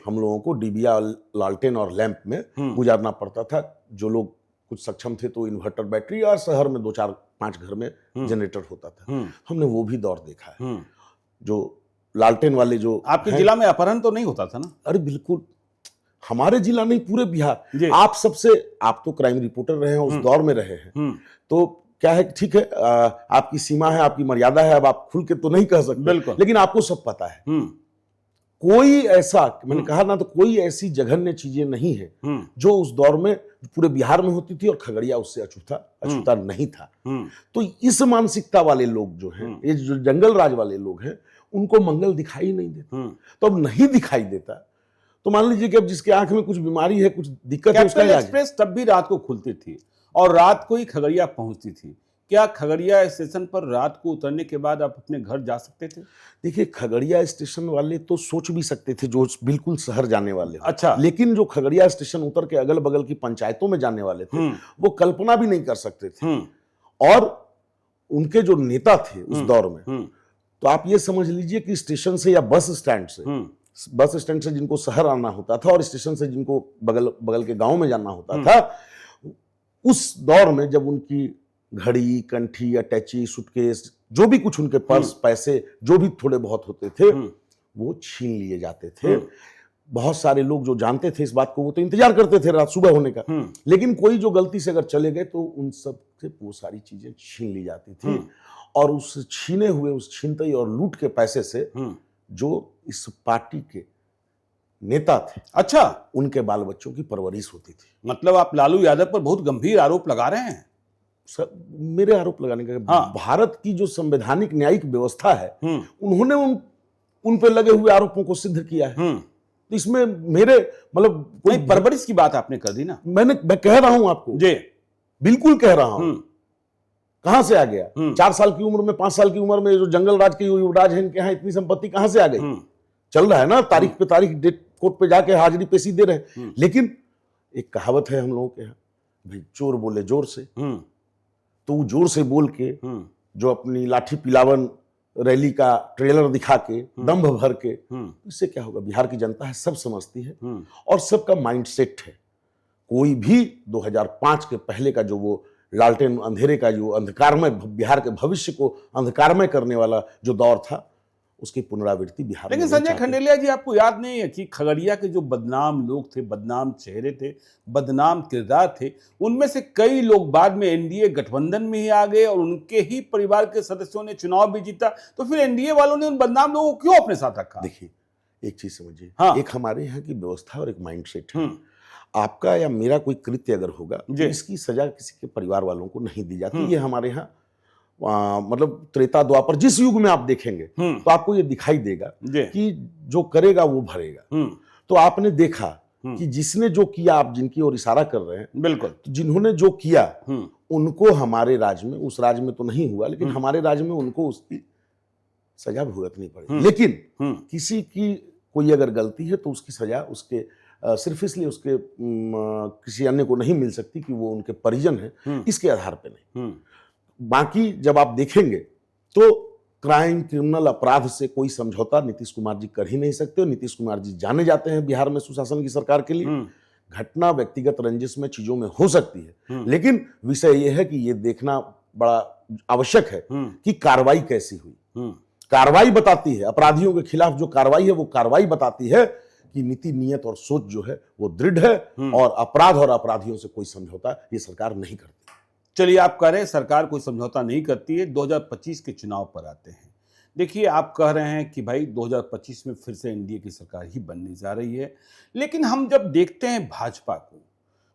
हम लोगों को डिबिया, लालटेन और लैंप में गुजारना पड़ता था। जो लोग कुछ सक्षम थे तो इन्वर्टर बैटरी, और शहर में 2-4-5 घर में जनरेटर होता था। हमने वो भी दौर देखा है। जो लालटेन वाले जो आपके जिला में अपहरण तो नहीं होता था ना? अरे बिल्कुल, हमारे जिला नहीं, पूरे बिहार। आप तो क्राइम रिपोर्टर रहे हैं, उस दौर में रहे हैं, तो क्या है, ठीक है, आपकी सीमा है, आपकी मर्यादा है, अब आप खुल के तो नहीं कह सकते, लेकिन आपको सब पता है। कोई ऐसा, मैंने कहा ना, तो कोई ऐसी जघन्य चीजें नहीं है जो उस दौर में पूरे बिहार में होती थी और खगड़िया उससे अछूता नहीं था। तो इस मानसिकता वाले लोग जो हैं, ये जो जंगल राज वाले लोग हैं, उनको मंगल दिखाई नहीं देता। तो अब नहीं दिखाई देता तो मान लीजिए कि अब जिसके आंख में कुछ बीमारी है, कुछ दिक्कत है, उसका इलाज। एक्सप्रेस तब भी रात को खुलती थी और रात को ही खगड़िया पहुंचती थी। क्या खगड़िया स्टेशन पर रात को उतरने के बाद आप अपने घर जा सकते थे? देखिए, खगड़िया स्टेशन वाले तो सोच भी सकते थे, जो बिल्कुल शहर जाने वाले। अच्छा। लेकिन जो खगड़िया स्टेशन उतर के अगल बगल की पंचायतों में जाने वाले थे, वो कल्पना भी नहीं कर सकते थे। और उनके जो नेता थे उस दौर में, तो आप ये समझ लीजिए कि स्टेशन से या बस स्टैंड से जिनको शहर आना होता था और स्टेशन से जिनको बगल के गांव में जाना होता था, उस दौर में जब उनकी घड़ी, कंठी, अटैची, सूटकेस, जो भी कुछ उनके पर्स, पैसे जो भी थोड़े बहुत होते थे, वो छीन लिए जाते थे। बहुत सारे लोग जो जानते थे इस बात को, वो तो इंतजार करते थे रात सुबह होने का। लेकिन कोई जो गलती से अगर चले गए तो उन सब से वो सारी चीजें छीन ली जाती थी। और उस छीने हुए, उस छीनते और लूट के पैसे से जो इस पार्टी के नेता थे, अच्छा, उनके बाल बच्चों की परवरिश होती थी। मतलब आप लालू यादव पर बहुत गंभीर आरोप लगा रहे हैं। मेरे आरोप लगाने का, भारत की जो संवैधानिक न्यायिक व्यवस्था है, उन्होंने उन पे लगे हुए आरोपों को सिद्ध किया है। तो इसमें मेरे मतलब कोई परवरिश की बात आपने कर दी ना। मैं कह रहा हूं आपको जी, बिल्कुल कह रहा हूं। कहां से आ गया? 4 साल की उम्र में, 5 साल की उम्र में जो जंगल राज के युवराज हैं, इनके यहाँ इतनी संपत्ति कहां से आ गई? चल रहा है ना, तारीख पे तारीख, डेट कोर्ट पे जाके हाजिरी पेशी दे रहे हैं। लेकिन एक कहावत है हम लोगों के यहाँ, भाई चोर बोले जोर से, तो वो जोर से बोल के जो अपनी लाठी पिलावन रैली का ट्रेलर दिखा के, दंभ भर के, इससे क्या होगा? बिहार की जनता है, सब समझती है और सबका माइंडसेट है। कोई भी 2005 के पहले का जो वो लालटेन अंधेरे का जो अंधकारमय, बिहार के भविष्य को अंधकारमय करने वाला जो दौर था, उसकी पुनरावृत्ति बिहार में। लेकिन संजय खंडेलिया जी, आपको याद नहीं है कि खगड़िया के जो बदनाम लोग थे, बदनाम चेहरे थे, बदनाम किरदार थे, उनमें से कई लोग बाद में एनडीए गठबंधन में ही आ गए और उनके ही परिवार के सदस्यों ने चुनाव भी जीता। तो फिर एनडीए वालों ने उन बदनाम लोगों को क्यों अपने साथ रखा? देखिए, एक चीज समझिए, एक हमारे यहाँ की व्यवस्था और एक माइंडसेट है। आपका या मेरा कोई कृत्य अगर होगा तो इसकी सजा किसी के परिवार वालों को नहीं दी जाती। ये हमारे यहाँ मतलब त्रेता द्वापर जिस युग में आप देखेंगे तो आपको ये दिखाई देगा कि जो करेगा वो भरेगा। तो आपने देखा कि जिसने जो किया, आप जिनकी ओर इशारा कर रहे हैं, बिल्कुल, तो जिन्होंने जो किया उनको हमारे राज्य में, उस राज्य में तो नहीं हुआ, लेकिन हमारे राज्य में उनको उसकी सजा भुगतनी पड़ी। लेकिन किसी की कोई अगर गलती है तो उसकी सजा उसके सिर्फ इसलिए उसके किसी अन्य को नहीं मिल सकती कि वो उनके परिजन हैं, इसके आधार पे नहीं। बाकी जब आप देखेंगे तो क्राइम, क्रिमिनल अपराध से कोई समझौता नीतीश कुमार जी कर ही नहीं सकते। नीतीश कुमार जी जाने जाते हैं बिहार में सुशासन की सरकार के लिए। घटना व्यक्तिगत रंजिश में चीजों में हो सकती है, लेकिन विषय यह है कि ये देखना बड़ा आवश्यक है कि कार्रवाई कैसी हुई। कार्रवाई बताती है, अपराधियों के खिलाफ जो कार्रवाई है वो कार्रवाई बताती है कि नीति, नियत और सोच जो है वो दृढ़ है और अपराध और अपराधियों से कोई समझौता ये सरकार नहीं करती। चलिए, आप कह रहे हैं सरकार कोई समझौता नहीं करती है। 2025 के चुनाव पर आते हैं। देखिए, आप कह रहे हैं कि भाई 2025 में फिर से एनडीए की सरकार ही बनने जा रही है, लेकिन हम जब देखते हैं भाजपा को,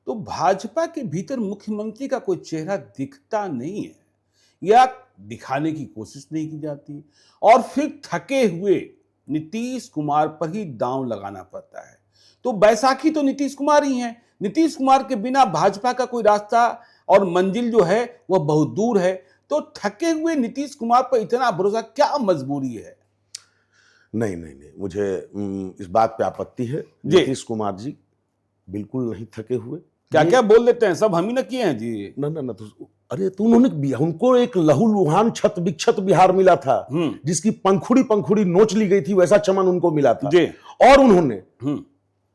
तो भाजपा के भीतर मुख्यमंत्री का कोई चेहरा दिखता नहीं है या दिखाने की कोशिश नहीं की जाती, और फिर थके हुए नीतीश कुमार पर ही दांव लगाना पड़ता है। तो बैसाखी तो नीतीश कुमार ही हैं। नीतीश कुमार के बिना भाजपा का कोई रास्ता और मंजिल जो है वह बहुत दूर है। तो थके हुए नीतीश कुमार पर इतना भरोसा, क्या मजबूरी है? नहीं नहीं नहीं, मुझे इस बात पे आपत्ति है। जी। नीतीश कुमार जी बिल्कुल नहीं थके हुए। क्या क्या बोल देते हैं, सब हम ही न किए हैं जी। ना ना ना, तो अरे तो उनको एक लहूलुहान छत विक्षत बिहार मिला था, जिसकी पंखुड़ी पंखुड़ी नोच ली गई थी, वैसा चमन उनको मिला था जी। और उन्होंने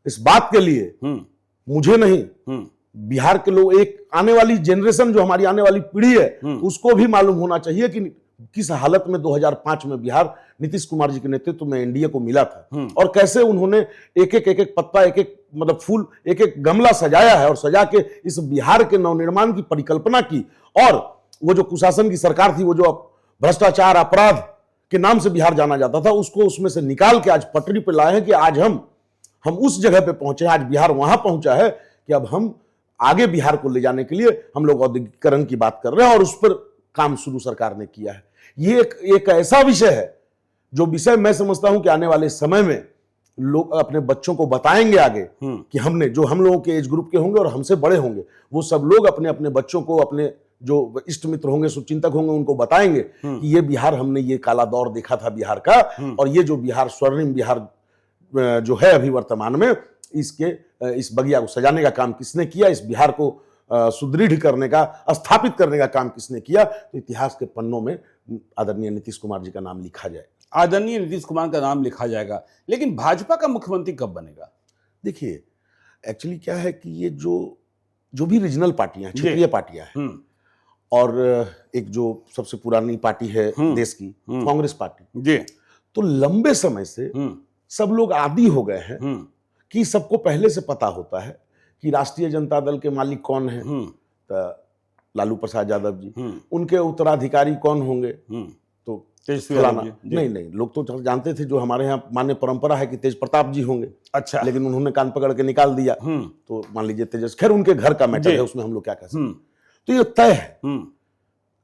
इस बात के लिए मुझे नहीं, बिहार के लोग, एक आने वाली जनरेशन जो हमारी आने वाली पीढ़ी है, उसको भी मालूम होना चाहिए कि किस हालत में 2005 में बिहार नीतीश कुमार जी के नेतृत्व में एनडीए को मिला था, और कैसे उन्होंने एक एक पत्ता, एक एक मतलब फूल, एक एक गमला सजाया है और सजा के इस बिहार के नवनिर्माण की परिकल्पना की। और वो जो कुशासन की सरकार थी, वो जो भ्रष्टाचार अपराध के नाम से बिहार जाना जाता था, उसको उसमें से निकाल के आज पटरी पर लाए हैं कि आज हम उस जगह पे पहुंचे हैं। आज बिहार वहां पहुंचा है कि अब हम आगे बिहार को ले जाने के लिए हम लोग औद्योगिकीकरण की बात कर रहे हैं, और उस पर काम शुरू सरकार ने किया है। ये एक ऐसा विषय है जो विषय मैं समझता हूं कि आने वाले समय में लोग अपने बच्चों को बताएंगे आगे कि हमने, जो हम लोगों के एज ग्रुप के होंगे और हमसे बड़े होंगे, वो सब लोग अपने अपने बच्चों को, अपने जो इष्ट मित्र होंगे, शुभचिंतक होंगे, उनको बताएंगे कि ये बिहार, हमने ये काला दौर देखा था बिहार का, और ये जो बिहार, स्वर्णिम बिहार जो है अभी वर्तमान में, इस बगिया को सजाने का काम किसने किया, इस बिहार को सुदृढ़ करने का, स्थापित करने का काम किसने किया, तो इतिहास के पन्नों में आदरणीय नीतीश कुमार जी का नाम लिखा जाए। आदरणीय नीतीश कुमार का नाम लिखा जाएगा, लेकिन भाजपा का मुख्यमंत्री कब बनेगा? देखिए, एक्चुअली क्या है कि ये जो भी रीजनल पार्टियां, क्षेत्रीय पार्टियां हैं, और एक जो सबसे पुरानी पार्टी है देश की, कांग्रेस पार्टी जी, तो लंबे समय से सब लोग आदी हो गए हैं कि सबको पहले से पता होता है कि राष्ट्रीय जनता दल के मालिक कौन है, तो लालू प्रसाद यादव जी, उनके उत्तराधिकारी कौन होंगे, तो फलाना। नहीं, लोग तो जानते थे, जो हमारे यहाँ मान्य परंपरा है कि तेज प्रताप जी होंगे। अच्छा, लेकिन उन्होंने कान पकड़ के निकाल दिया, तो मान लीजिए तेजस, खैर उनके घर का मैटर है, उसमें हम लोग क्या कह सकते हैं। तो ये तय है।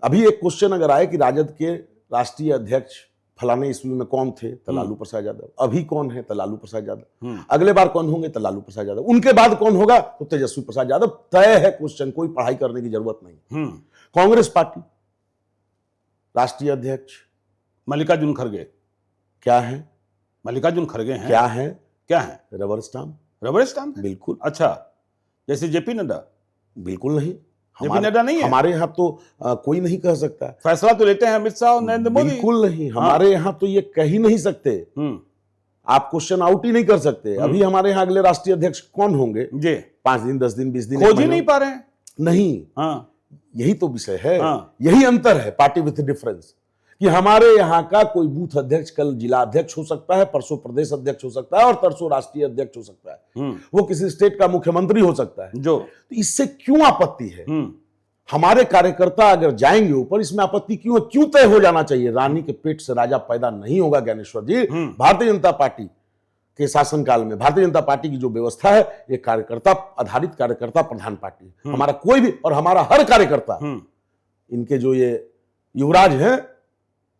अभी एक क्वेश्चन अगर आए कि राजद के राष्ट्रीय अध्यक्ष फलाने ईस्वी में कौन थे, तो लालू प्रसाद यादव। अभी कौन है, तो लालू प्रसाद यादव। अगले बार कौन होंगे, तो लालू प्रसाद यादव। उनके बाद कौन होगा, तो तेजस्वी प्रसाद यादव। तय है क्वेश्चन, कोई पढ़ाई करने की जरूरत नहीं। कांग्रेस पार्टी राष्ट्रीय अध्यक्ष मल्लिकार्जुन खड़गे क्या है? मल्लिकार्जुन खड़गे हैं। क्या है? Rubber stamp. रबर स्टाम्प, बिल्कुल। अच्छा, जैसे जेपी नड्डा? बिल्कुल नहीं, जेपी नड्डा नहीं है हमारे यहाँ तो कोई नहीं कह सकता। फैसला तो लेते हैं अमित शाह और नरेंद्र मोदी। बिल्कुल नहीं, हमारे यहाँ तो ये कह ही नहीं सकते। आप क्वेश्चन आउट ही नहीं कर सकते। अभी हमारे यहाँ अगले राष्ट्रीय अध्यक्ष कौन होंगे जी, 5 दिन 10 दिन 20 दिन खोज ही नहीं पा रहे हैं। नहीं, यही तो विषय है, यही अंतर है, पार्टी विथ डिफरेंस, कि हमारे यहाँ का कोई बूथ अध्यक्ष कल जिला अध्यक्ष हो सकता है, परसों प्रदेश अध्यक्ष हो सकता है, और तरसों राष्ट्रीय अध्यक्ष हो सकता है। वो किसी स्टेट का मुख्यमंत्री हो सकता है। तो इससे क्यों आपत्ति है? हमारे कार्यकर्ता अगर जाएंगे ऊपर, इसमें आपत्ति क्यों है? क्यों तय हो जाना चाहिए? रानी के पेट से राजा पैदा नहीं होगा ज्ञानेश्वर जी। भारतीय जनता पार्टी के शासनकाल में भारतीय जनता पार्टी की जो व्यवस्था है, ये कार्यकर्ता आधारित, कार्यकर्ता प्रधान पार्टी है। हमारा कोई भी, और हमारा हर कार्यकर्ता, इनके जो ये युवराज हैं,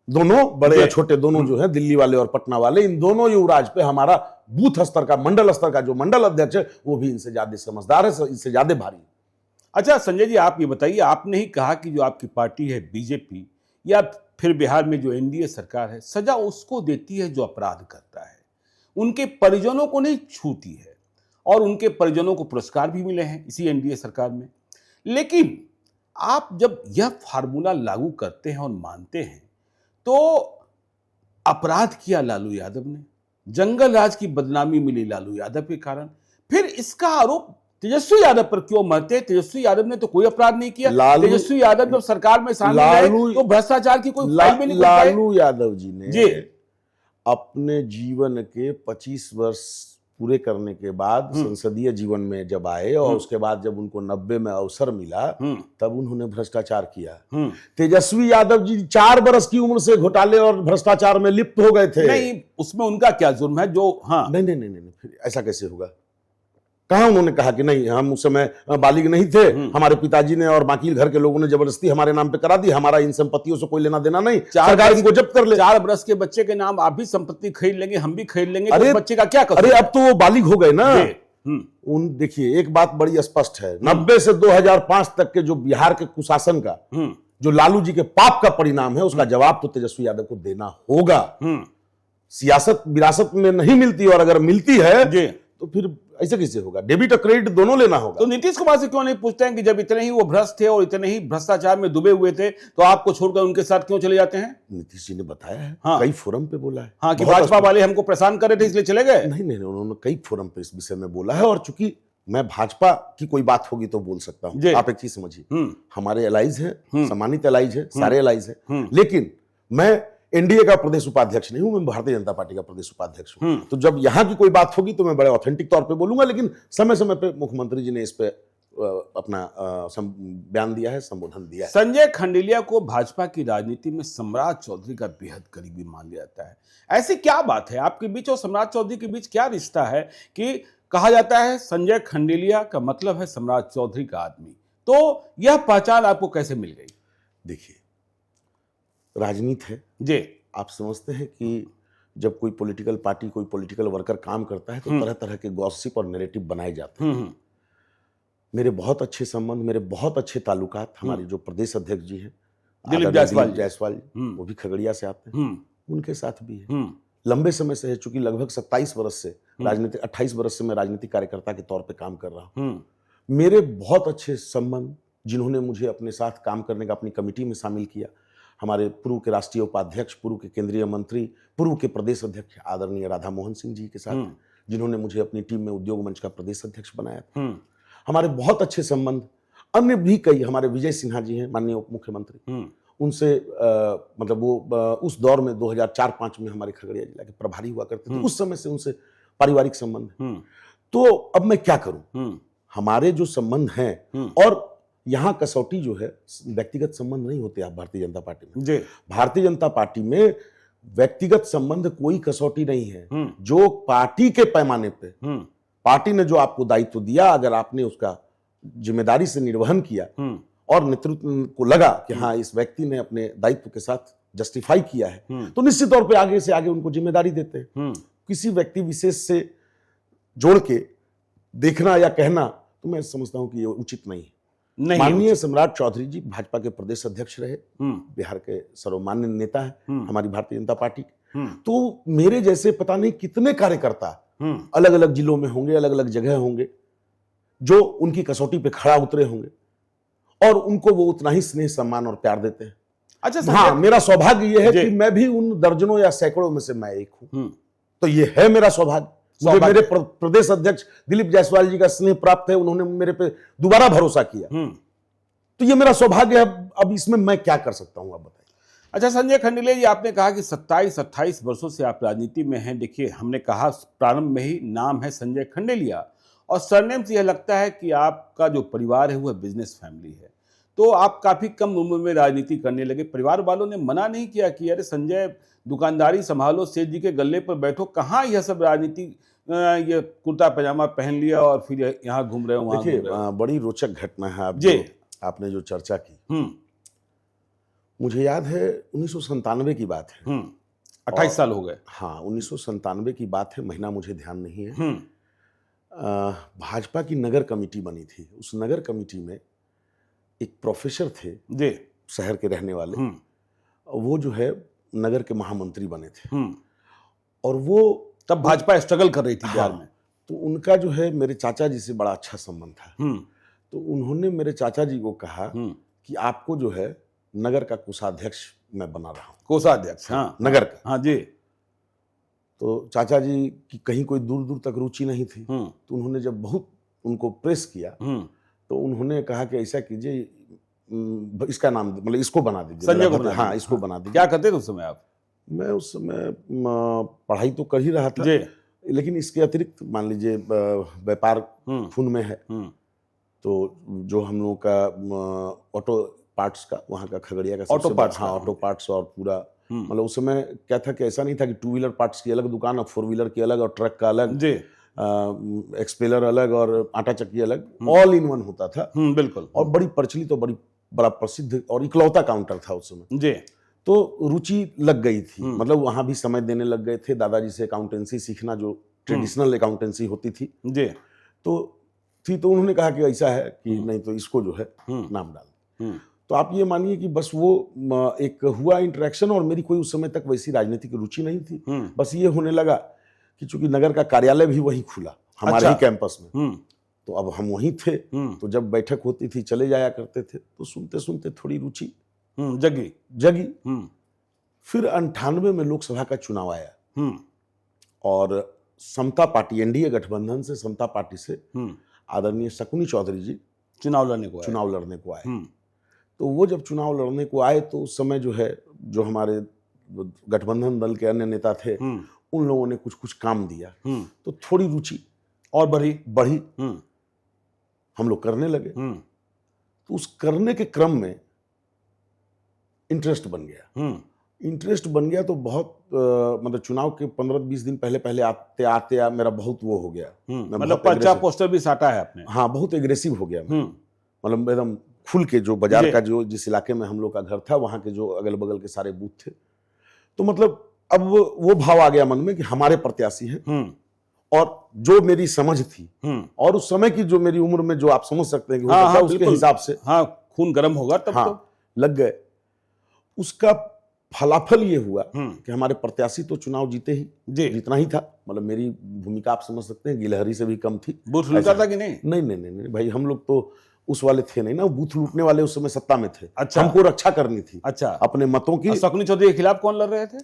दोनों बड़े या छोटे दोनों जो है, दिल्ली वाले और पटना वाले, इन दोनों युवराज पे हमारा बूथ स्तर का, मंडल स्तर का जो मंडल अध्यक्ष है, वो भी इनसे ज्यादा समझदार है, इनसे ज्यादा भारी। अच्छा संजय जी, आप ये बताइए, आपने ही कहा कि जो आपकी पार्टी है बीजेपी, या फिर बिहार में जो एनडीए सरकार है, सजा उसको देती है जो अपराध करता है, उनके परिजनों को नहीं छूती है, और उनके परिजनों को पुरस्कार भी मिले हैं इसी एनडीए सरकार में। लेकिन आप जब यह फार्मूला लागू करते हैं और मानते हैं, तो अपराध किया लालू यादव ने, जंगल राज की बदनामी मिली लालू यादव के कारण, फिर इसका आरोप तेजस्वी यादव पर क्यों मरते? तेजस्वी यादव ने तो कोई अपराध नहीं किया। तेजस्वी यादव जब सरकार में शामिल रहे तो भ्रष्टाचार की कोई फाइल भी नहीं। लालू यादव जी ने अपने जीवन के 25 वर्ष पूरे करने के बाद संसदीय जीवन में जब आए और उसके बाद जब उनको 90 में अवसर मिला तब उन्होंने भ्रष्टाचार किया। तेजस्वी यादव जी 4 बरस की उम्र से घोटाले और भ्रष्टाचार में लिप्त हो गए थे। नहीं, उसमें उनका क्या जुर्म है जो? हाँ, नहीं, फिर ऐसा कैसे होगा? कहा उन्होंने कहा कि नहीं, हम उस समय बालिग नहीं थे, हमारे पिताजी ने और बाकी घर के लोगों ने जबरदस्ती हमारे नाम पे करा दी, हमारा इन संपत्तियों से कोई लेना देना नहीं, सरकार इनको जब्त कर ले। 4 बरस के बच्चे के नाम आप भी संपत्ति खरीद लेंगे, हम भी खरीद लेंगे, अरे बच्चे का क्या कसूर? अरे अब तो वो बालिग हो गए ना। उन देखिए एक बात बड़ी स्पष्ट है, 90 से 2005 तक के जो बिहार के कुशासन का जो लालू जी के पाप का परिणाम है, उसका जवाब तो तेजस्वी यादव को देना होगा। सियासत विरासत में नहीं मिलती, और अगर मिलती है तो फिर ऐसे कैसे होगा? डेबिट और क्रेडिट दोनों लेना होगा। तो नीतीश कुमार से क्यों नहीं पूछते हैं कि जब इतने ही वो भ्रष्ट थे और इतने ही भ्रष्टाचार में डूबे हुए थे तो आपको छोड़कर उनके साथ क्यों चले जाते हैं? नीतीश जी ने बताया है, हाँ, कई फोरम पे बोला है, हाँ, कि भाजपा वाले हमको परेशान कर रहे थे इसलिए चले गए। नहीं, उन्होंने कई फोरम पे इस विषय में बोला है, और चूंकि मैं भाजपा की कोई बात होगी तो बोल सकता हूं। आप एक चीज समझिए, हमारे एलाइज हैं, सम्मानित एलाइज है, सारे एलाइज है, लेकिन मैं एनडीए का प्रदेश उपाध्यक्ष नहीं हूं, मैं भारतीय जनता पार्टी का प्रदेश उपाध्यक्ष हूं। तो जब यहां की कोई बात होगी तो मैं बड़े ऑथेंटिक तौर पे बोलूंगा, लेकिन समय समय पे मुख्यमंत्री जी ने इस पे अपना बयान दिया है, संबोधन दिया है। संजय खंडेलिया को भाजपा की राजनीति में सम्राट चौधरी का बेहद करीबी मान लिया जाता है। ऐसी क्या बात है आपके बीच और सम्राट चौधरी के बीच? क्या रिश्ता है कि कहा जाता है संजय खंडेलिया का मतलब है सम्राट चौधरी का आदमी? तो यह पहचान आपको कैसे मिल गई? देखिए, राजनीति है जी, आप समझते हैं कि जब कोई पॉलिटिकल पार्टी, कोई पॉलिटिकल वर्कर काम करता है तो तरह तरह के गॉसिप और नैरेटिव बनाए जाते हैं। मेरे बहुत अच्छे संबंध, मेरे बहुत अच्छे ताल्लुकात हमारे जो प्रदेश अध्यक्ष जी हैं दिलीप जायसवाल, वो भी खगड़िया से आते हैं, उनके साथ भी है, लंबे समय से है, चूंकि लगभग 27 वर्ष से राजनीति, 28 वर्ष से मैं राजनीतिक कार्यकर्ता के तौर पे काम कर रहा हूँ। मेरे बहुत अच्छे संबंध, जिन्होंने मुझे अपने साथ काम करने का अपनी कमेटी में शामिल किया, हमारे पूर्व के राष्ट्रीय उपाध्यक्ष, पूर्व के केंद्रीय मंत्री, पूर्व के प्रदेश अध्यक्ष आदरणीय राधा मोहन सिंह जी के साथ, जिन्होंने मुझे अपनी टीम में उद्योग मंच का प्रदेश अध्यक्ष बनाया। हमारे बहुत अच्छे संबंध अन्य भी कई, हमारे विजय सिन्हा जी हैं, माननीय उप मुख्यमंत्री, उनसे मतलब वो उस दौर में 2004-05 में हमारे खगड़िया जिला के प्रभारी हुआ करते थे, उस समय से उनसे पारिवारिक संबंध है। तो अब मैं क्या करूं? हमारे जो संबंध हैं, और यहाँ कसौटी जो है व्यक्तिगत संबंध नहीं होते। आप भारतीय जनता पार्टी में, भारतीय जनता पार्टी में व्यक्तिगत संबंध कोई कसौटी नहीं है। जो पार्टी के पैमाने पे पार्टी ने जो आपको दायित्व दिया, अगर आपने उसका जिम्मेदारी से निर्वहन किया और नेतृत्व को लगा कि हाँ इस व्यक्ति ने अपने दायित्व के साथ जस्टिफाई किया है, तो निश्चित तौर पे आगे से आगे उनको जिम्मेदारी देते हैं। किसी व्यक्ति विशेष से जोड़ के देखना या कहना तो मैं समझता हूं कि ये उचित नहीं है। माननीय सम्राट चौधरी जी भाजपा के प्रदेश अध्यक्ष रहे, बिहार के सर्वमान्य नेता हैं हमारी भारतीय जनता पार्टी। तो मेरे जैसे पता नहीं कितने कार्यकर्ता अलग अलग जिलों में होंगे, अलग अलग जगह होंगे, जो उनकी कसौटी पे खड़ा उतरे होंगे और उनको वो उतना ही स्नेह सम्मान और प्यार देते हैं। अच्छा, हाँ, मेरा सौभाग्य ये है कि मैं भी उन दर्जनों या सैकड़ों में से मैं एक हूं। तो ये है मेरा सौभाग्य। मुझे मेरे प्रदेश अध्यक्ष दिलीप जायसवाल जी का स्नेह प्राप्त है, उन्होंने मेरे पे दोबारा भरोसा किया, तो ये मेरा सौभाग्य है। अब इसमें मैं क्या कर सकता हूं, आप बताइए। अच्छा संजय खंडेलिया जी, आपने कहा कि 27-28 वर्षों से आप राजनीति में हैं। देखिए, हमने कहा प्रारंभ में ही नाम है संजय खंडेलिया, और सरनेम से यह लगता है कि आपका जो परिवार है वह बिजनेस फैमिली है। तो आप काफी कम उम्र में राजनीति करने लगे। परिवार वालों ने मना नहीं किया कि अरे संजय दुकानदारी संभालो, सेठ जी के गले पर बैठो, कहाँ यह सब राजनीति, ये कुर्ता पैजामा पहन लिया और फिर यहाँ घूम रहे हो वहां? देखिए, बड़ी रोचक घटना है आपने जो चर्चा की। मुझे याद है 1997 की बात है, 28 साल हो गए। हाँ, 1997 की बात है, महीना मुझे ध्यान नहीं है। भाजपा की नगर कमेटी बनी थी। उस नगर कमेटी में एक प्रोफेसर थे शहर के रहने वाले, वो जो है नगर के महामंत्री बने थे, और वो तब भाजपा स्ट्रगल कर रही थी बिहार में। तो उनका जो है मेरे चाचा जी से बड़ा अच्छा संबंध था। तो उन्होंने मेरे चाचा जी को कहा कि आपको जो है नगर का कोषाध्यक्ष मैं बना रहा हूँ। कोषाध्यक्ष? हाँ, नगर का। हाँ जी। तो चाचा जी की कहीं कोई दूर दूर तक रुचि नहीं थी। तो उन्होंने जब बहुत उनको प्रेस किया तो उन्होंने कहा कि ऐसा कीजिए, इसका नाम मतलब इसको बना दीजिए, संजय को बना। हाँ, इसको बना दीजिए। क्या करते थे उस समय आप? मैं उस समय पढ़ाई तो कर ही रहा था, लेकिन इसके अतिरिक्त मान लीजिए व्यापार खून में है, तो जो हम लोगों का ऑटो पार्ट्स का, वहाँ का खगड़िया का ऑटो पार्ट्स, हाँ ऑटो पार्ट्स, और पूरा मतलब उस समय क्या था कि ऐसा नहीं था कि टू व्हीलर पार्ट्स की अलग दुकान और फोर व्हीलर की अलग और ट्रक का अलग जी, एक्सपेलर अलग और आटा चक्की अलग, ऑल इन वन होता था। बिल्कुल। और बड़ी प्रचलित और बड़ा प्रसिद्ध और इकलौता काउंटर था उस समय जी। तो रुचि लग गई थी, मतलब वहां भी समय देने लग गए थे। दादाजी से अकाउंटेंसी सीखना, जो ट्रेडिशनल अकाउंटेंसी होती थी जी, तो उन्होंने कहा कि ऐसा है कि नहीं तो इसको जो है नाम डाल। तो आप ये मानिए कि बस वो एक हुआ इंटरेक्शन, और मेरी कोई उस समय तक वैसी राजनीतिक रुचि नहीं थी। बस ये होने लगा कि चूंकि नगर का कार्यालय भी वहीं खुला हमारे ही कैंपस में, तो अब हम वहीं थे, तो जब बैठक होती थी चले जाया करते थे। तो सुनते सुनते थोड़ी रुचि जगी। फिर 98 में लोकसभा का चुनाव आया, और समता पार्टी, एनडीए गठबंधन से समता पार्टी से आदरणीय शकुनी चौधरी जी चुनाव लड़ने को आए। तो वो जब चुनाव लड़ने को आए तो उस समय जो है, जो हमारे गठबंधन दल के अन्य नेता थे, उन लोगों ने कुछ कुछ काम दिया, तो थोड़ी रुचि और बढ़ी, हम लोग करने लगे। तो उस करने के क्रम में इंटरेस्ट बन गया तो बहुत मतलब चुनाव के 15-20 दिन पहले आते मेरा बहुत वो हो गया, मतलब पर्चा पोस्टर भी साटा है आपने? हाँ, बहुत एग्रेसिव हो गया, मतलब एकदम खुल के, जो बाजार का जो जिस इलाके में हम लोग का घर था, वहां के जो अगल बगल के सारे बूथ थे, तो मतलब अब वो भाव आ गया मन में कि हमारे प्रत्याशी हैं, और जो मेरी समझ थी और उस समय की जो मेरी उम्र में जो आप समझ सकते हैं कि उसके हिसाब से खून गर्म होगा तब तो लग गए। उसका फलाफल ये हुआ कि हमारे प्रत्याशी तो चुनाव जीते ही, जितना ही था, मतलब मेरी भूमिका आप समझ सकते हैं गिलहरी से भी कम थी। बूथ लूटा था कि नहीं? नहीं भाई, हम लोग तो उस वाले थे नहीं ना, बूथ लूटने वाले उस समय सत्ता में थे। अच्छा। हमको रक्षा करनी थी अपने मतों की। शकुनी चौधरी के खिलाफ कौन लड़ रहे थे?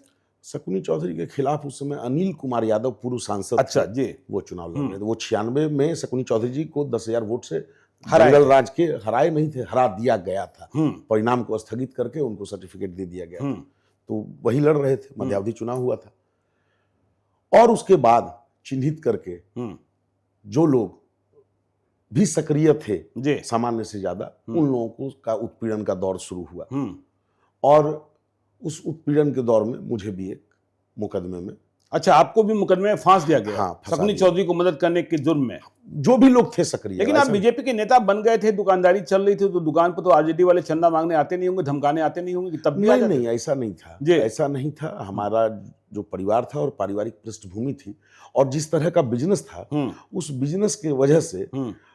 शकुनी चौधरी के खिलाफ उस समय अनिल कुमार यादव, पूर्व सांसद। अच्छा जी। वो चुनाव लड़ रहे थे। वो 96 में शकुनी चौधरी जी को 10,000 वोट से जंगल राज के हराए नहीं थे, हरा दिया गया था। परिणाम को स्थगित करके उनको सर्टिफिकेट दे दिया गया, तो वही लड़ रहे थे। मध्यावधि चुनाव हुआ था, और उसके बाद चिन्हित करके जो लोग भी सक्रिय थे सामान्य से ज्यादा, उन लोगों को का उत्पीड़न का दौर शुरू हुआ, और उस उत्पीड़न के दौर में मुझे भी एक मुकदमे में। अच्छा, आपको भी मुकदमे में फांस दिया गया? हाँ, शकुनी चौधरी को मदद करने के जुर्म में जो भी लोग थे सक्रिय। लेकिन आप बीजेपी के नेता बन गए थे, दुकानदारी चल रही थी, तो दुकान पर तो आरजेडी वाले चंदा मांगने आते नहीं होंगे, धमकाने आते नहीं होंगे? तब भी नहीं, ऐसा नहीं था, ऐसा नहीं था। हमारा जो परिवार था और पारिवारिक पृष्ठभूमि थी, और जिस तरह का बिजनेस था, उस बिजनेस के वजह से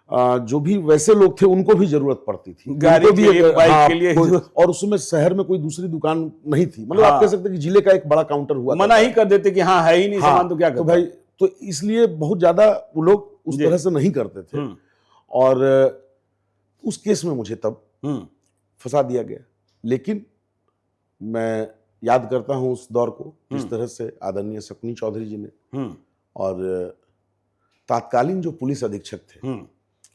जो भी वैसे लोग थे उनको भी जरूरत पड़ती थी, गाड़ी के लिए, बाइक के लिए, और उसमें शहर में कोई दूसरी दुकान नहीं थी। मतलब आप कह सकते कि जिले का एक बड़ा काउंटर हुआ, मना ही कर देते कि हाँ है ही नहीं सामान, तो क्या करते? तो भाई, तो इसलिए बहुत ज्यादा वो लोग उस तरह से नहीं करते थे, और उस केस में मुझे तब फंसा दिया गया। लेकिन मैं याद करता हूं उस दौर को, जिस तरह से आदरणीय शकुनी चौधरी जी ने और तात्कालीन जो पुलिस अधीक्षक थे,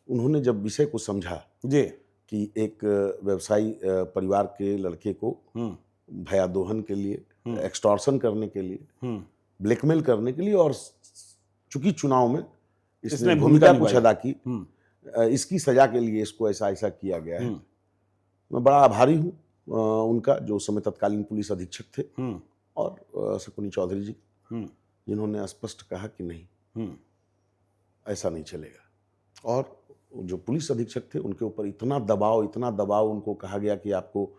उन्होंने जब विषय को समझा कि एक व्यवसायी परिवार के लड़के को भयादोहन के लिए, एक्सटॉर्शन करने के लिए, ब्लैकमेल करने के लिए, और चूंकि चुनाव में इसने भूमिका कुछ अदा की, इसकी सजा के लिए इसको ऐसा किया गया है। मैं बड़ा आभारी हूँ उनका, जो समय तत्कालीन पुलिस अधीक्षक थे, और शकुनी चौधरी जी, जिन्होंने स्पष्ट कहा कि नहीं, ऐसा नहीं चलेगा। और जो पुलिस अधीक्षक थे, उनके ऊपर इतना दबाव, उनको कहा गया कि आपको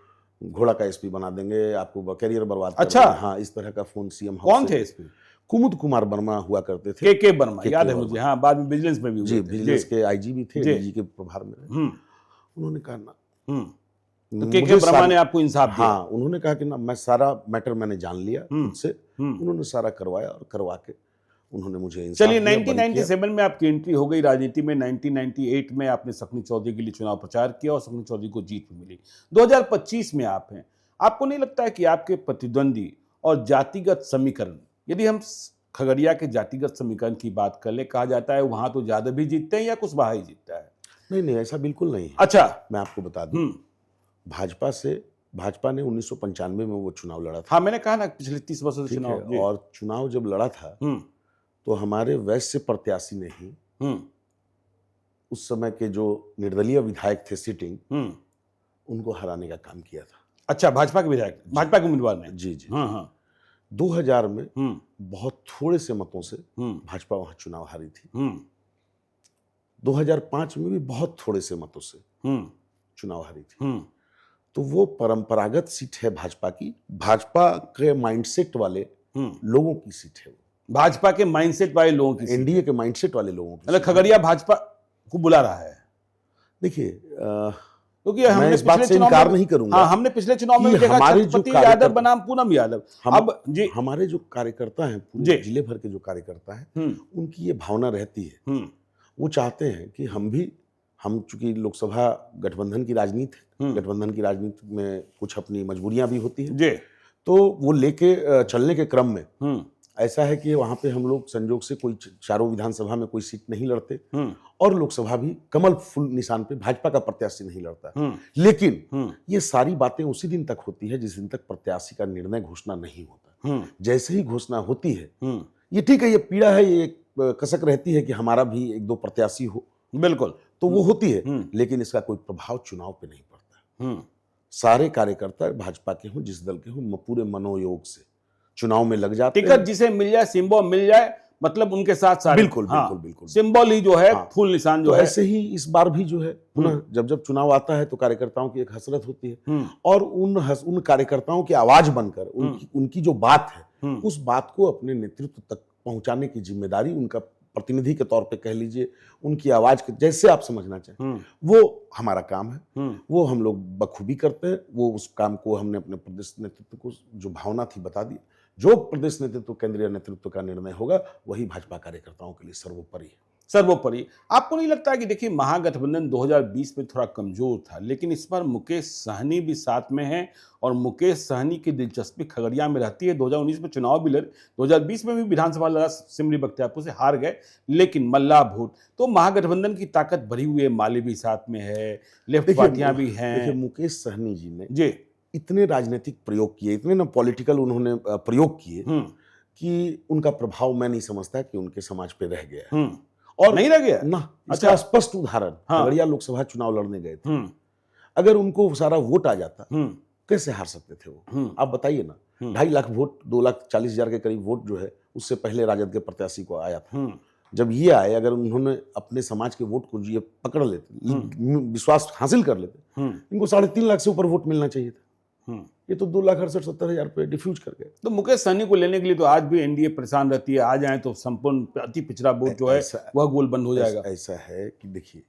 घोड़ा का एसपी बना देंगे, आपको कैरियर बर्बाद कर देंगे। हाँ, इस तरह का फोन सीएम कौन थे एसपी? कुमुद कुमार वर्मा हुआ करते थे। के वर्मा, याद है मुझे। हाँ, बाद में विजिलेंस में भी हुए थे। विजिलेंस के आईजी भी थे, डीजी के प्रभार में। उन्होंने कहा ना, तो के वर्मा ने आपको इंसाफ दिया? हाँ, उन्होंने कहा कि ना, मैं सारा मैटर मैंने जान लिया उनसे, उन्होंने सारा करवाया, और करवा के उन्होंने मुझे इंसाफ दिया। चलिए, 1997 में आपकी एंट्री हो गई राजनीति में। 1998 में आपने शकुनी चौधरी के लिए चुनाव प्रचार किया, और शकुनी चौधरी को जीत भी मिली। 2025 में आप हैं। आपको नहीं लगता है कि आपके प्रतिद्वंदी और जातिगत समीकरण, यदि हम खगड़िया के जातिगत समीकरण की बात कर ले, कहा जाता है वहां तो यादव भी जीतते हैं या कुशवाहा ही जीतता है? नहीं, ऐसा बिल्कुल नहीं है। अच्छा, मैं आपको बता दूं, भाजपा ने 1995 में वो चुनाव लड़ा था। हाँ, मैंने कहा ना, पिछले 30 वर्षों से चुनाव। और चुनाव जब लड़ा था, तो हमारे वैश्य प्रत्याशी ने ही उस समय के जो निर्दलीय विधायक थे सिटिंग, उनको हराने का काम किया था। अच्छा, भाजपा के विधायक, भाजपा के उम्मीदवार ने? जी जी। हाँ हाँ। 2000 में बहुत थोड़े से मतों से भाजपा वहां चुनाव हारी थी। 2005 में भी बहुत थोड़े से मतों से चुनाव हारी थी। तो वो परंपरागत सीट है भाजपा की, भाजपा के माइंडसेट वाले लोगों की सीट है। भाजपा के माइंडसेट वाले लोगों की, एनडीए के माइंडसेट वाले लोगों की। मतलब खगड़िया भाजपा को बुला रहा है। देखिए, क्योंकि हमने इस बात से इनकार नहीं करूंगा। हाँ, हमने पिछले चुनाव में भी देखा छत्रपति यादव बनाम पूनम यादव। अब जी, हमारे जो कार्यकर्ता हैं, पूरे जिले भर के जो कार्यकर्ता हैं, उनकी ये भावना रहती है, वो चाहते हैं कि हम चूंकि लोकसभा गठबंधन की राजनीति है, गठबंधन की राजनीति में कुछ अपनी मजबूरियां भी होती है, तो वो लेके चलने के क्रम में ऐसा है कि वहां पे हम लोग संजोग से कोई चारों विधानसभा में कोई सीट नहीं लड़ते, और लोकसभा भी कमल फूल निशान पे भाजपा का प्रत्याशी नहीं लड़ता। लेकिन ये सारी बातें उसी दिन तक होती है जिस दिन तक प्रत्याशी का निर्णय घोषणा नहीं होता। जैसे ही घोषणा होती है, ये ठीक है, ये पीड़ा है, ये कसक रहती है कि हमारा भी एक दो प्रत्याशी हो, बिल्कुल, तो वो होती है, लेकिन इसका कोई प्रभाव चुनाव पे नहीं पड़ता। सारे कार्यकर्ता भाजपा के हों, जिस दल के हों, पूरे मनोयोग से चुनाव में लग जाते हैं। टिकट जिसे मिल जाए, सिंबल मिल जाए, मतलब उनके साथ सारे। बिल्कुल, बिल्कुल, बिल्कुल। सिंबल ही जो है, फूल निशान जो है। ऐसे ही इस बार भी जो है, पुनः जब चुनाव आता है तो कार्यकर्ताओं की एक हसरत होती है, और उन कार्यकर्ताओं की आवाज बनकर उनकी जो बात है, उस बात को अपने नेतृत्व तक पहुंचाने की जिम्मेदारी, उनका प्रतिनिधि के तौर पे कह लीजिए, उनकी आवाज के जैसे आप समझना चाहें, वो हमारा काम है, वो हम लोग बखूबी करते हैं। वो उस काम को हमने अपने प्रदेश नेतृत्व को जो भावना थी बता दी। जो प्रदेश नेतृत्व, केंद्रीय नेतृत्व का निर्णय होगा, वही भाजपा कार्यकर्ताओं के लिए सर्वोपरि है। सर्वोपरि। आपको नहीं लगता कि देखिए, महागठबंधन 2020 में थोड़ा कमजोर था, लेकिन इस बार मुकेश सहनी भी साथ में है, और मुकेश सहनी की दिलचस्पी खगड़िया में रहती है। 2019 में चुनाव भी लड़े, 2020 में भी विधानसभा लड़ा, सिमरी बख्तियारपुर से हार गए, लेकिन मल्ला भोट। तो महागठबंधन की ताकत बढ़ी हुई है, माले भी साथ में है, लेफ्ट पार्टियां भी हैं। देखिए, मुकेश सहनी जी ने इतने राजनीतिक प्रयोग किए, इतने ना पॉलिटिकल उन्होंने प्रयोग किए कि उनका प्रभाव मैं नहीं समझता कि उनके समाज पे रह गया है। और नहीं रह गया ना। अच्छा, स्पष्ट उदाहरण, खगड़िया लोकसभा चुनाव लड़ने गए थे, अगर उनको सारा वोट आ जाता, कैसे हार सकते थे वो? आप बताइए ना। 2.5 लाख वोट, 2,40,000 के करीब वोट जो है, उससे पहले राजद के प्रत्याशी को आया था। जब ये आए, अगर उन्होंने अपने समाज के वोट को ये पकड़ लेते, विश्वास हासिल कर लेते, इनको 3.5 लाख से ऊपर वोट मिलना चाहिए था। ये तो 2,68,70,000 पे डिफ्यूज कर गए। तो मुकेश सहनी को लेने के लिए तो आज भी एनडीए परेशान रहती है। आ जाए तो संपूर्ण अति पिछड़ा वोट जो है वह गोल बंद हो जाएगा। ऐसा है कि देखिए,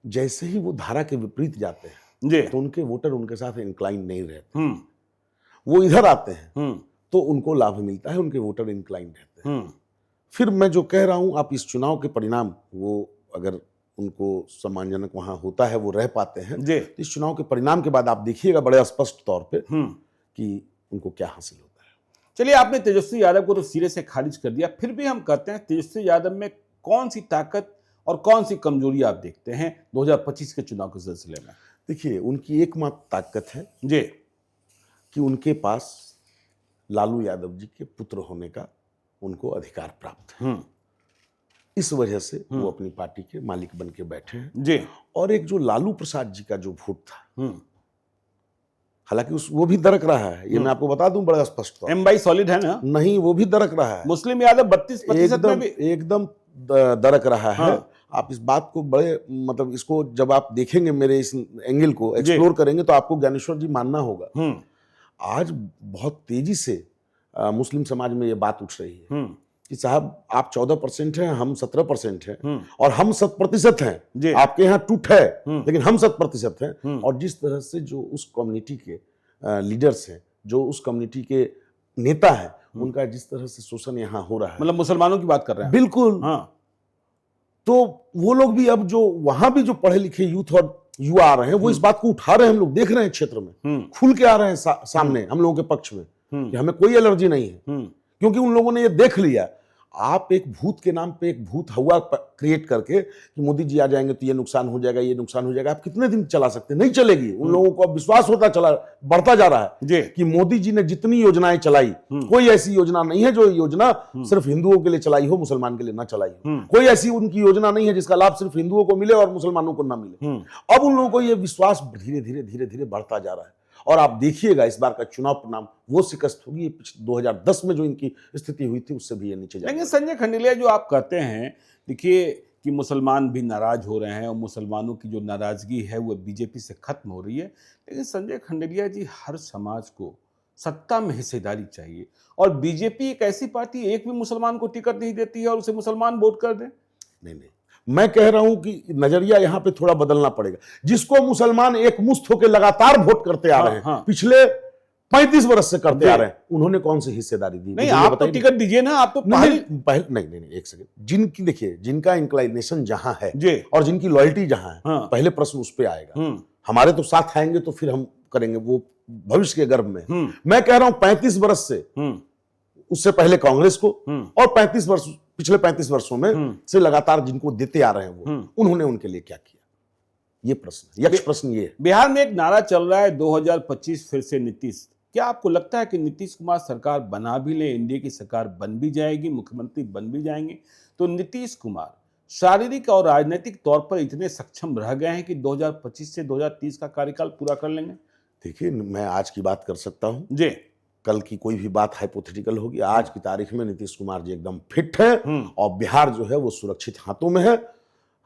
जैसे ही वो धारा के विपरीत जाते हैं, तो उनके वोटर उनके साथ इंक्लाइन नहीं रहते। वो इधर आते हैं तो उनको लाभ मिलता है, उनके वोटर इंक्लाइन रहते हैं। फिर मैं जो कह रहा हूं, आप इस चुनाव के परिणाम, वो अगर उनको सम्मानजनक वहां होता है, वो रह पाते हैं, तो इस चुनाव के परिणाम के बाद आप देखिएगा बड़े स्पष्ट तौर पे कि उनको क्या हासिल होता है। चलिए, आपने तेजस्वी यादव को तो सिरे से खारिज कर दिया, फिर भी हम कहते हैं तेजस्वी यादव में कौन सी ताकत और कौन सी कमजोरी आप देखते हैं 2025 के चुनाव के सिलसिले में? देखिए, उनकी एकमात्र ताकत है कि उनके पास लालू यादव जी के पुत्र होने का उनको अधिकार प्राप्त है। इस वजह से वो अपनी पार्टी के मालिक बन के बैठे हैं। और एक जो लालू प्रसाद जी का जो वोट था, हालांकि वो भी दरक रहा है, ये मैं आपको बता दूं बड़ा स्पष्ट तौर। M/2 सॉलिड है ना? नहीं, वो भी दरक रहा है। मुस्लिम यादव 32% में भी एकदम दरक रहा है। आप इस बात को बड़े, मतलब इसको जब आप देखेंगे, मेरे इस एंगल को एक्सप्लोर करेंगे, तो आपको ज्ञानेश्वर जी मानना होगा। आज बहुत तेजी से मुस्लिम समाज में ये बात उठ रही है कि साहब, आप 14% हैं, हम 17% हैं, और हम 100% हैं। आपके यहाँ टूट है, लेकिन हम 100% हैं। और जिस तरह से जो उस कम्युनिटी के लीडर्स हैं, जो उस कम्युनिटी के नेता हैं, उनका जिस तरह से शोषण यहाँ हो रहा है, मतलब मुसलमानों की बात कर रहे हैं। बिल्कुल। तो वो लोग भी अब जो वहां भी जो पढ़े लिखे यूथ और युवा आ रहे हैं, वो इस बात को उठा रहे हैं। हम लोग देख रहे हैं क्षेत्र में, खुल के आ रहे हैं सामने हम लोगों के पक्ष में कि हमें कोई एलर्जी नहीं है, क्योंकि उन लोगों ने ये देख लिया। आप एक भूत के नाम पे एक भूत हवा क्रिएट करके कि मोदी जी आ जाएंगे तो ये नुकसान हो जाएगा, ये नुकसान हो जाएगा, आप कितने दिन चला सकते हैं? नहीं चलेगी। उन लोगों को अब विश्वास होता चला, बढ़ता जा रहा है कि मोदी जी ने जितनी योजनाएं चलाई, कोई ऐसी योजना नहीं है जो योजना सिर्फ हिंदुओं के लिए चलाई हो, मुसलमान के लिए ना चलाई हो। कोई ऐसी उनकी योजना नहीं है जिसका लाभ सिर्फ हिंदुओं को मिले और मुसलमानों को ना मिले। अब उन लोगों को यह विश्वास धीरे धीरे धीरे धीरे बढ़ता जा रहा है। और आप देखिएगा इस बार का चुनाव परिणाम वो शिकस्त होगी 2010 में जो इनकी स्थिति हुई थी उससे भी ये नीचे जाएगा। लेकिन संजय खंडेलिया, जो आप कहते हैं, देखिए कि मुसलमान भी नाराज हो रहे हैं और मुसलमानों की जो नाराजगी है वो बीजेपी से खत्म हो रही है, लेकिन संजय खंडेलिया जी, हर समाज को सत्ता में हिस्सेदारी चाहिए और बीजेपी एक ऐसी पार्टी, एक भी मुसलमान को टिकट नहीं देती है और उसे मुसलमान वोट कर दें। नहीं, मैं कह रहा हूं कि नजरिया यहां पे थोड़ा बदलना पड़ेगा। जिसको मुसलमान एक मुश्त होकर लगातार वोट करते आ रहे हैं, पिछले 35 वर्ष से करते आ रहे हैं, उन्होंने कौन सी हिस्सेदारी दी? नहीं, आप तो टिकट दीजिए ना, आप तो पहले नहीं, एक सेकंड। जिनकी देखिए, जिनका इंक्लाइनेशन जहां है और जिनकी लॉयल्टी जहां है, पहले प्रश्न उस पर आएगा। हमारे तो साथ आएंगे तो फिर हम करेंगे, वो भविष्य के गर्भ में। मैं कह रहा हूं 35 वर्ष से, उससे पहले कांग्रेस को और 35 वर्ष, पिछले 35 वर्षों में से लगातार जिनको देते आ रहे हैं वो, उन्होंने उनके लिए क्या किया? ये प्रश्न, यक्ष प्रश्न ये है। बिहार में एक नारा चल रहा है 2025 फिर से नीतीश। क्या आपको लगता है कि नीतीश कुमार सरकार बना भी ले, एनडीए की सरकार बन भी जाएगी, मुख्यमंत्री बन भी जाएंगे, तो नीतीश कुमार शारीरिक और राजनीतिक तौर पर इतने सक्षम रह गए हैं कि 2025 से 2030 का कार्यकाल पूरा कर लेंगे? देखिए, मैं आज की बात कर सकता हूं जी, कल की कोई भी बात हाइपोथेटिकल होगी। आज की तारीख में नीतीश कुमार जी एकदम फिट है और बिहार जो है वो सुरक्षित हाथों में है।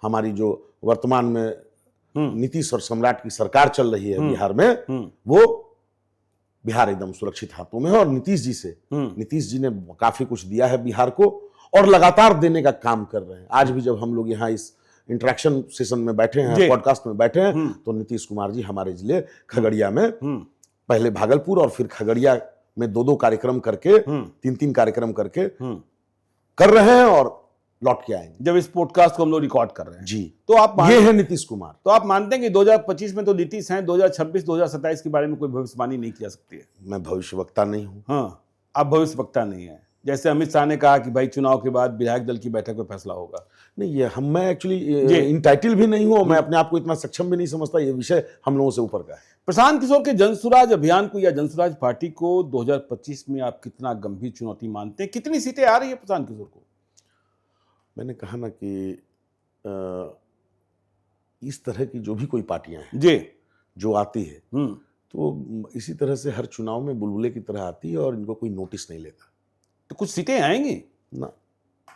हमारी जो वर्तमान में नीतीश और सम्राट की सरकार चल रही है बिहार में, वो बिहार एकदम सुरक्षित हाथों में है। और नीतीश जी ने काफी कुछ दिया है बिहार को और लगातार देने का काम कर रहे हैं। आज भी जब हम लोग यहाँ इस इंटरेक्शन सेशन में बैठे हैं, पॉडकास्ट में बैठे हैं, तो नीतीश कुमार जी हमारे जिले खगड़िया में, पहले भागलपुर और फिर खगड़िया में 2-2 कार्यक्रम करके, 3-3 कार्यक्रम करके कर रहे हैं और लौट के आएंगे। जब इस पॉडकास्ट को हम लोग रिकॉर्ड कर रहे हैं जी, तो आप ये है नीतीश कुमार। तो आप मानते हैं कि 2025 में तो नीतीश हैं, 2026 2027 के बारे में कोई भविष्यवाणी नहीं की जा सकती है? मैं भविष्यवक्ता नहीं हूं। हाँ, आप भविष्यवक्ता नहीं है। जैसे अमित शाह ने कहा कि भाई चुनाव के बाद विधायक दल की बैठक में फैसला होगा। नहीं, ये मैं एक्चुअली इंटाइटल भी नहीं हूं और मैं अपने आप को इतना सक्षम भी नहीं समझता। ये विषय हम लोगों से ऊपर का है। प्रशांत किशोर के जनसुराज अभियान को या जनसुराज पार्टी को 2025 में आप कितना गंभीर चुनौती मानते हैं? कितनी सीटें आ रही है प्रशांत किशोर को? मैंने कहा ना कि इस तरह की जो भी कोई पार्टियां हैं जी, जो आती है, तो इसी तरह से हर चुनाव में बुलबुले की तरह आती है और इनको कोई नोटिस नहीं लेता। तो कुछ सीटें आएंगी ना,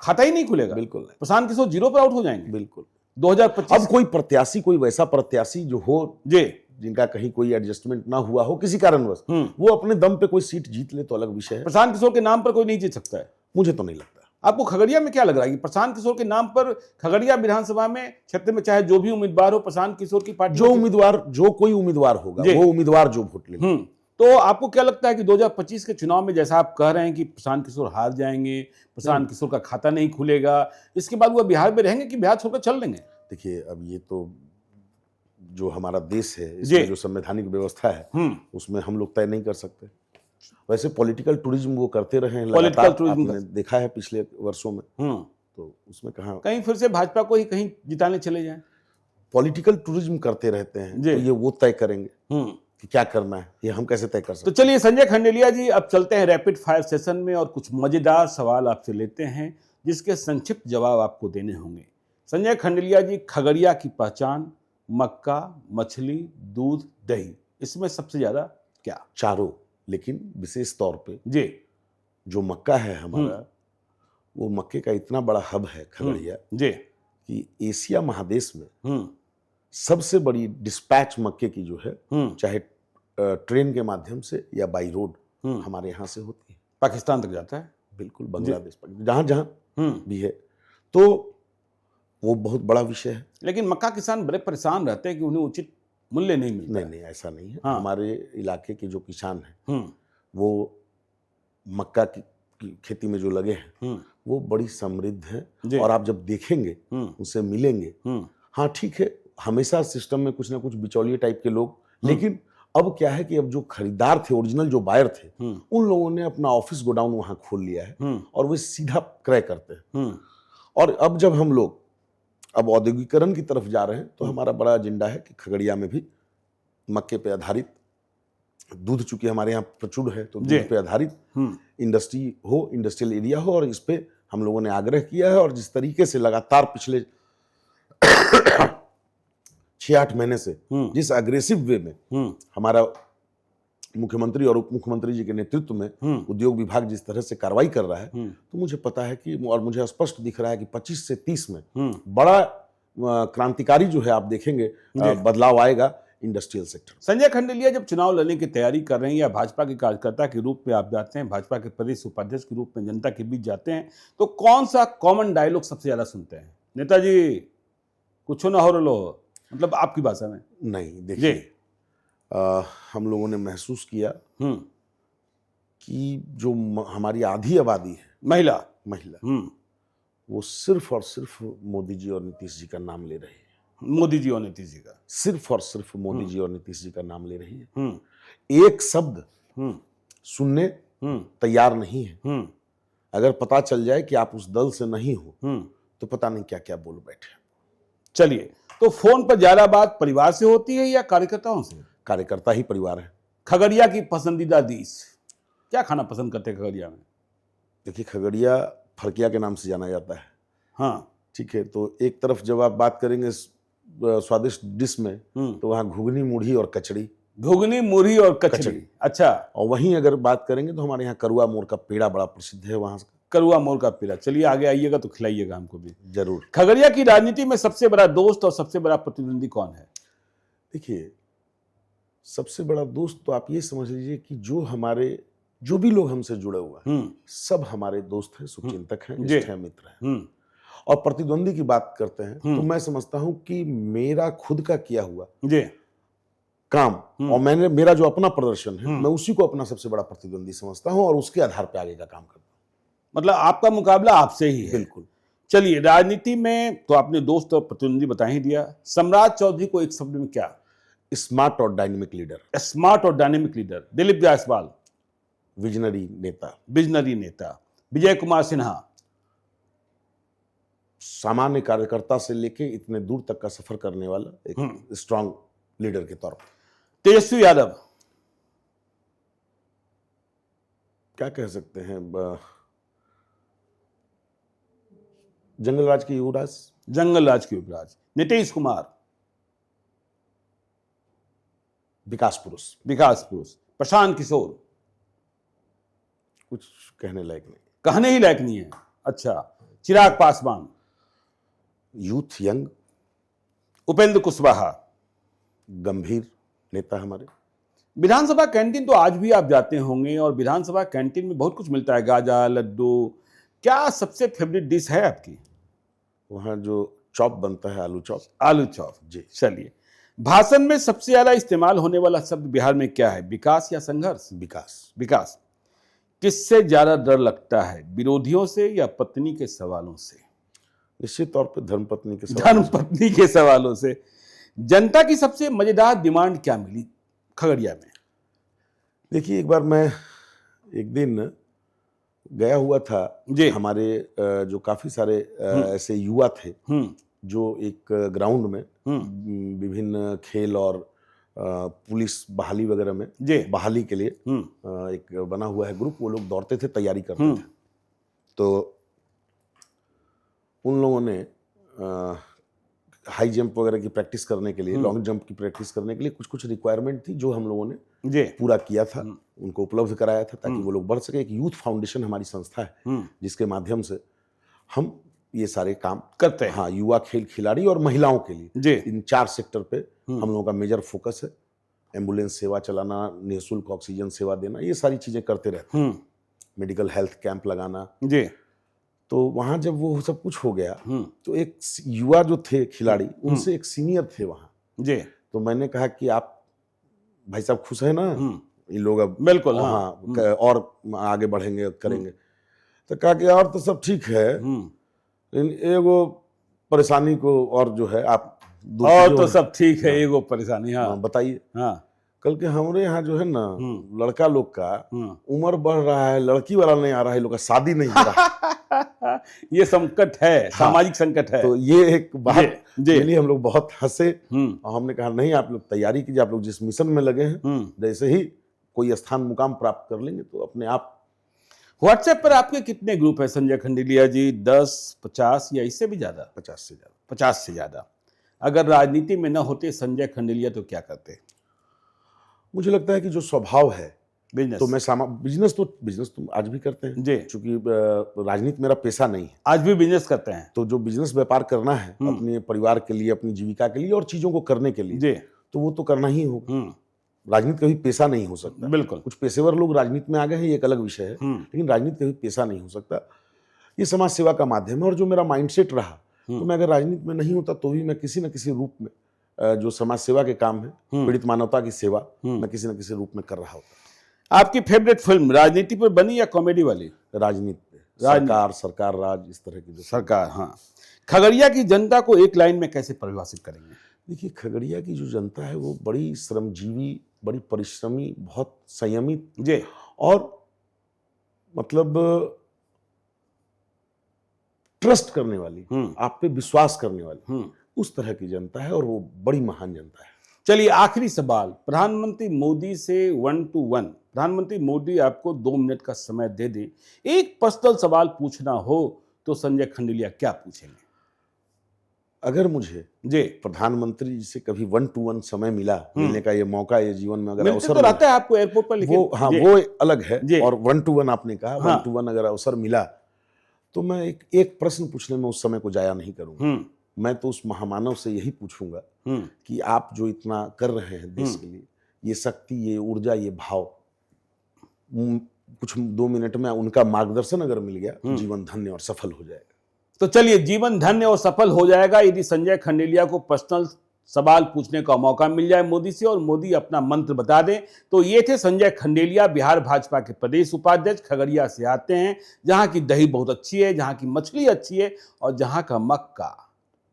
खाता ही नहीं खुलेगा। बिल्कुल नहीं। प्रशांत किशोर 0 पे आउट हो जाएंगे बिल्कुल 2025। अब कोई प्रत्याशी, कोई वैसा प्रत्याशी जो हो जी, जिनका कहीं कोई एडजस्टमेंट ना हुआ हो किसी कारणवश, वो अपने दम पे कोई सीट जीत ले तो अलग विषय है। प्रशांत किशोर के नाम पर कोई नहीं जीत सकता है? मुझे तो नहीं लगता। आपको खगड़िया में क्या लग रहा है कि प्रशांत किशोर के नाम पर खगड़िया विधानसभा में क्षेत्र में चाहे जो भी उम्मीदवार हो, प्रशांत किशोर की पार्टी जो कोई उम्मीदवार होगा, वो उम्मीदवार जो वोट ले, तो आपको क्या लगता है कि 2025 के चुनाव में जैसा आप कह रहे हैं कि प्रशांत किशोर हार जाएंगे, प्रशांत किशोर का खाता नहीं खुलेगा, इसके बाद वो बिहार में रहेंगे कि बिहार छोड़कर चल देंगे? देखिए, अब ये तो जो हमारा देश है, इसमें जो संवैधानिक व्यवस्था है, उसमें हम लोग तय नहीं कर सकते। वैसे पॉलिटिकल टूरिज्म वो करते रहे हैं लगातार, आपने देखा है पिछले वर्षों में, तो उसमें कहीं फिर से भाजपा को ही कहीं जिताने चले जाएं। पॉलिटिकल टूरिज्म करते रहते हैं, तो ये वो तय करेंगे कि क्या करना है, ये हम कैसे तय कर सकते। तो चलिए संजय खंडेलिया जी, अब चलते हैं रैपिड फायर सेशन में और कुछ मजेदार सवाल आपसे लेते हैं जिसके संक्षिप्त जवाब आपको देने होंगे। संजय खंडेलिया जी, खगड़िया की पहचान मक्का, मछली, दूध, दही, इसमें सबसे ज्यादा क्या? चारों, लेकिन विशेष तौर पे जी, जो मक्का है हमारा, वो मक्के का इतना बड़ा हब है खगड़िया जी कि एशिया महादेश में सबसे बड़ी डिस्पैच मक्के की जो है, चाहे ट्रेन के माध्यम से या बाई रोड, हमारे यहाँ से होती है। पाकिस्तान तक जाता है। बिल्कुल, बांग्लादेश, जहां जहां भी है, तो वो बहुत बड़ा विषय है। लेकिन मक्का किसान बड़े परेशान रहते हैं कि उन्हें उचित मूल्य नहीं मिलता। नहीं, ऐसा नहीं है। हमारे इलाके के जो किसान हैं, वो मक्का की खेती में जो लगे हैं, वो बड़ी समृद्ध है। और आप जब देखेंगे, उनसे मिलेंगे, हाँ ठीक है, हमेशा सिस्टम में कुछ ना कुछ बिचौलिए टाइप के लोग, लेकिन अब क्या है कि अब जो खरीदार थे, ओरिजिनल जो बायर थे, उन लोगों ने अपना ऑफिस गोडाउन वहां खोल लिया है और वे सीधा क्रय करते हैं। और अब जब हम लोग अब औद्योगिकरण की तरफ जा रहे हैं तो हमारा बड़ा एजेंडा है कि खगड़िया में भी मक्के पे आधारित दूध, चूंकि हमारे यहाँ प्रचुर है, तो दूध पे आधारित इंडस्ट्री हो, इंडस्ट्रियल एरिया हो। और इस पे हम लोगों ने आग्रह किया है और जिस तरीके से लगातार पिछले 6-8 महीने से जिस अग्रेसिव वे में हमारा मुख्यमंत्री और उप मुख्यमंत्री जी के नेतृत्व में उद्योग विभाग जिस तरह से कार्रवाई कर रहा है, तो मुझे पता है कि, और मुझे स्पष्ट दिख रहा है कि 25 से 30 में बड़ा क्रांतिकारी जो है आप देखेंगे बदलाव आएगा इंडस्ट्रियल सेक्टर। संजय खंडेलिया जब चुनाव लड़ने की तैयारी कर रहे हैं या भाजपा के कार्यकर्ता के रूप में आप जाते हैं, भाजपा के प्रदेश उपाध्यक्ष के रूप में जनता के बीच जाते हैं, तो कौन सा कॉमन डायलॉग सबसे ज्यादा सुनते हैं? नेताजी कुछ ना हो लो, मतलब आपकी भाषा में। नहीं, देखिए हम लोगों ने महसूस किया कि जो हमारी आधी आबादी है महिला, वो सिर्फ और सिर्फ मोदी जी और नीतीश जी का नाम ले रही है। मोदी जी और नीतीश जी का, सिर्फ और सिर्फ मोदी जी और नीतीश जी का नाम ले रही है। एक शब्द सुनने तैयार नहीं है। अगर पता चल जाए कि आप उस दल से नहीं हो तो पता नहीं क्या क्या बोल बैठे। चलिए, तो फोन पर ज्यादा बात परिवार से होती है या कार्यकर्ताओं से? कार्यकर्ता ही परिवार है। खगड़िया की पसंदीदा डिश क्या खाना पसंद करते हैं खगड़िया में? देखिए, खगड़िया फरकिया के नाम से जाना जाता है। हाँ, ठीक है। तो एक तरफ जब आप बात करेंगे स्वादिष्ट डिश में, तो वहाँ घुगनी, मुढ़ी और कचड़ी। घुगनी, मुढ़ी और कचड़ी। अच्छा। और वहीं अगर बात करेंगे तो हमारे यहाँ करुआ मोर का पेड़ा बड़ा प्रसिद्ध है वहाँ। करुआ मोर का पेड़ा। चलिए, आगे आइएगा तो खिलाइएगा हमको भी। जरूर। खगड़िया की राजनीति में सबसे बड़ा दोस्त और सबसे बड़ा प्रतिद्वंदी कौन है? देखिए, सबसे बड़ा दोस्त तो आप ये समझ लीजिए कि जो भी लोग हमसे जुड़े हुए हैं सब हमारे दोस्त हैं, शुभचिंतक हैं, ज्येष्ठ हैं, मित्र हैं। और प्रतिद्वंदी की बात करते हैं तो मैं समझता हूं कि मेरा खुद का किया हुआ काम और मेरा जो अपना प्रदर्शन है, मैं उसी को अपना सबसे बड़ा प्रतिद्वंदी समझता हूं और उसके आधार पर आगे का काम करता हूं। मतलब आपका मुकाबला आपसे ही है? बिल्कुल। चलिए, राजनीति में तो आपने दोस्त और प्रतिद्वंदी बता ही दिया। सम्राट चौधरी को एक शब्द में क्या? स्मार्ट और डायनेमिक लीडर। स्मार्ट और dynamic leader. Dilip Jaiswal? Visionary नेता। विजनरी नेता। विजय कुमार सिन्हा? सामान्य कार्यकर्ता से लेके इतने दूर तक का सफर करने वाला एक स्ट्रांग लीडर के तौर पर। तेजस्वी यादव? क्या कह सकते हैं, जंगल राज के युवराज। जंगल राज के युवराज। नीतीश कुमार? विकास पुरुष। विकास पुरुष। प्रशांत किशोर? कुछ कहने लायक नहीं। कहने ही लायक नहीं है। अच्छा। चिराग पासवान? Youth, young. उपेंद्र कुशवाहा? गंभीर नेता हमारे। विधानसभा कैंटीन तो आज भी आप जाते होंगे और विधानसभा कैंटीन में बहुत कुछ मिलता है, गाजा, लड्डू। क्या सबसे फेवरेट डिश है आपकी? वहाँ जो चॉप बनता है, आलू चॉप। आलू चॉप जी। चलिए, भाषण में सबसे ज्यादा इस्तेमाल होने वाला शब्द बिहार में क्या है? विकास या संघर्ष? विकास। विकास। किससे ज्यादा डर लगता है, विरोधियों से या पत्नी के सवालों से? निश्चित तौर पर धर्मपत्नी के धर्मपत्नी के सवालों से। जनता की सबसे मजेदार डिमांड क्या मिली खगड़िया में? देखिए, एक बार मैं एक दिन गया हुआ था, हमारे जो काफी सारे ऐसे युवा थे जो एक ग्राउंड में विभिन्न खेल और पुलिस बहाली वगैरह में बहाली के लिए एक बना हुआ है ग्रुप। वो लोग दौड़ते थे, तैयारी करते थे। तो उन लोगों ने हाई जंप वगैरह की प्रैक्टिस करने के लिए, लॉन्ग जंप की प्रैक्टिस करने के लिए कुछ कुछ रिक्वायरमेंट थी जो हम लोगों ने पूरा किया था, उनको उपलब्ध कराया था ताकि वो लोग बढ़ सके। एक यूथ फाउंडेशन हमारी संस्था है जिसके माध्यम से हम ये सारे काम करते हैं। हाँ, युवा खेल खिलाड़ी और महिलाओं के लिए इन 4 सेक्टर पे हम लोगों का मेजर फोकस है। एम्बुलेंस सेवा चलाना, निःशुल्क ऑक्सीजन सेवा देना, ये सारी चीजें करते रहते हैं। मेडिकल हेल्थ कैंप लगाना। तो वहां जब वो सब कुछ हो गया तो एक युवा जो थे खिलाड़ी, उनसे एक सीनियर थे वहां। तो मैंने कहा कि आप भाई साहब खुश है ना, ये लोग अब बिल्कुल और आगे बढ़ेंगे, करेंगे। तो कहा कि और तो सब ठीक है, एगो परेशानी को और जो है आप और तो सब ठीक है, एगो परेशानी। हाँ, बताइए। हाँ, कल के हमारे यहाँ जो है ना लड़का लोग का उम्र बढ़ रहा है, लड़की वाला नहीं आ रहा है, लोग का शादी नहीं हो रहा ये संकट है, सामाजिक संकट है। तो ये एक बात के लिए हम लोग बहुत हंसे और हमने कहा नहीं, आप लोग तैयारी कीजिए, आप लोग जिस मिशन में लगे हैं जैसे ही कोई स्थान मुकाम प्राप्त कर लेंगे तो अपने आप। व्हाट्सएप पर आपके कितने ग्रुप है संजय खंडेलिया जी? 10, 50 या इससे भी ज्यादा? 50 से ज्यादा। 50 से ज्यादा। अगर राजनीति में न होते संजय खंडेलिया तो क्या करते? मुझे लगता है कि जो स्वभाव है बिजनेस, तो मैं बिजनेस तो आज भी करते हैं जी, क्योंकि राजनीति मेरा पेशा नहीं है। आज भी बिजनेस करते हैं। तो जो बिजनेस व्यापार करना है अपने परिवार के लिए, अपनी जीविका के लिए और चीजों को करने के लिए, जी, तो वो तो करना ही होगा। राजनीति कभी पेशा नहीं हो सकता। बिल्कुल। कुछ पेशेवर लोग राजनीति में आ गए हैं, ये एक अलग विषय है, लेकिन राजनीति कभी पेशा नहीं हो सकता। ये समाज सेवा का माध्यम है और जो मेरा माइंडसेट रहा, तो मैं अगर राजनीति में नहीं होता तो भी मैं किसी न किसी रूप में जो समाज सेवा के काम है, पीड़ित मानवता की सेवा, मैं किसी न किसी रूप में कर रहा होता। आपकी फेवरेट फिल्म राजनीति पर बनी या कॉमेडी वाली? राजनीति पे, सरकार राज, इस तरह की जो सरकार। हाँ, खगड़िया की जनता को एक लाइन में कैसे परिभाषित करेंगे? देखिए, खगड़िया की जो जनता है वो बड़ी श्रमजीवी, बड़ी परिश्रमी, बहुत संयमित जी, और मतलब ट्रस्ट करने वाली, आप पे विश्वास करने वाली, उस तरह की जनता है और वो बड़ी महान जनता है। चलिए, आखिरी सवाल, प्रधानमंत्री मोदी से 1 to 1, प्रधानमंत्री मोदी आपको 2 मिनट का समय दे दें, एक पर्सनल सवाल पूछना हो तो संजय खंडेलिया क्या पूछेंगे? अगर मुझे जी प्रधानमंत्री जी से कभी 1 to 1 समय मिलने का ये मौका, ये जीवन में अगर अवसर तो रहता है आपको एयरपोर्ट पर, लेकिन वो अलग है। और 1 to 1 आपने कहा, 1 to 1 अगर अवसर मिला तो मैं एक प्रश्न पूछने में उस समय को जाया नहीं करूंगा। मैं तो उस महामानव से यही पूछूंगा कि आप जो इतना कर रहे हैं देश के लिए, ये शक्ति, ये ऊर्जा, ये भाव, कुछ 2 मिनट में उनका मार्गदर्शन अगर मिल गया तो जीवन धन्य और सफल हो जाएगा। तो चलिए, जीवन धन्य और सफल हो जाएगा यदि संजय खंडेलिया को पर्सनल सवाल पूछने का मौका मिल जाए मोदी से और मोदी अपना मंत्र बता दें। तो ये थे संजय खंडेलिया, बिहार भाजपा के प्रदेश उपाध्यक्ष, खगड़िया से आते हैं, जहां की दही बहुत अच्छी है, जहां की मछली अच्छी है और जहां का मक्का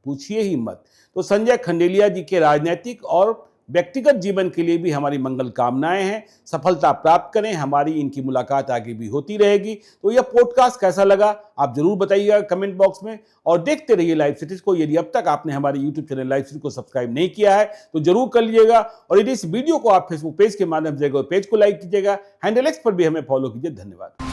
पूछिए ही मत। तो संजय खंडेलिया जी के राजनीतिक और व्यक्तिगत जीवन के लिए भी हमारी मंगल कामनाएं हैं। सफलता प्राप्त करें, हमारी इनकी मुलाकात आगे भी होती रहेगी। तो यह पॉडकास्ट कैसा लगा आप जरूर बताइएगा कमेंट बॉक्स में, और देखते रहिए लाइव सिटीज को। यदि अब तक आपने हमारे यूट्यूब चैनल लाइव सिटीज को सब्सक्राइब नहीं किया है तो जरूर कर लीजिएगा, और यदि इस वीडियो को आप फेसबुक पेज के माध्यम से पेज को लाइक कीजिएगा, हैंडल एक्स पर भी हमें फॉलो कीजिए। धन्यवाद।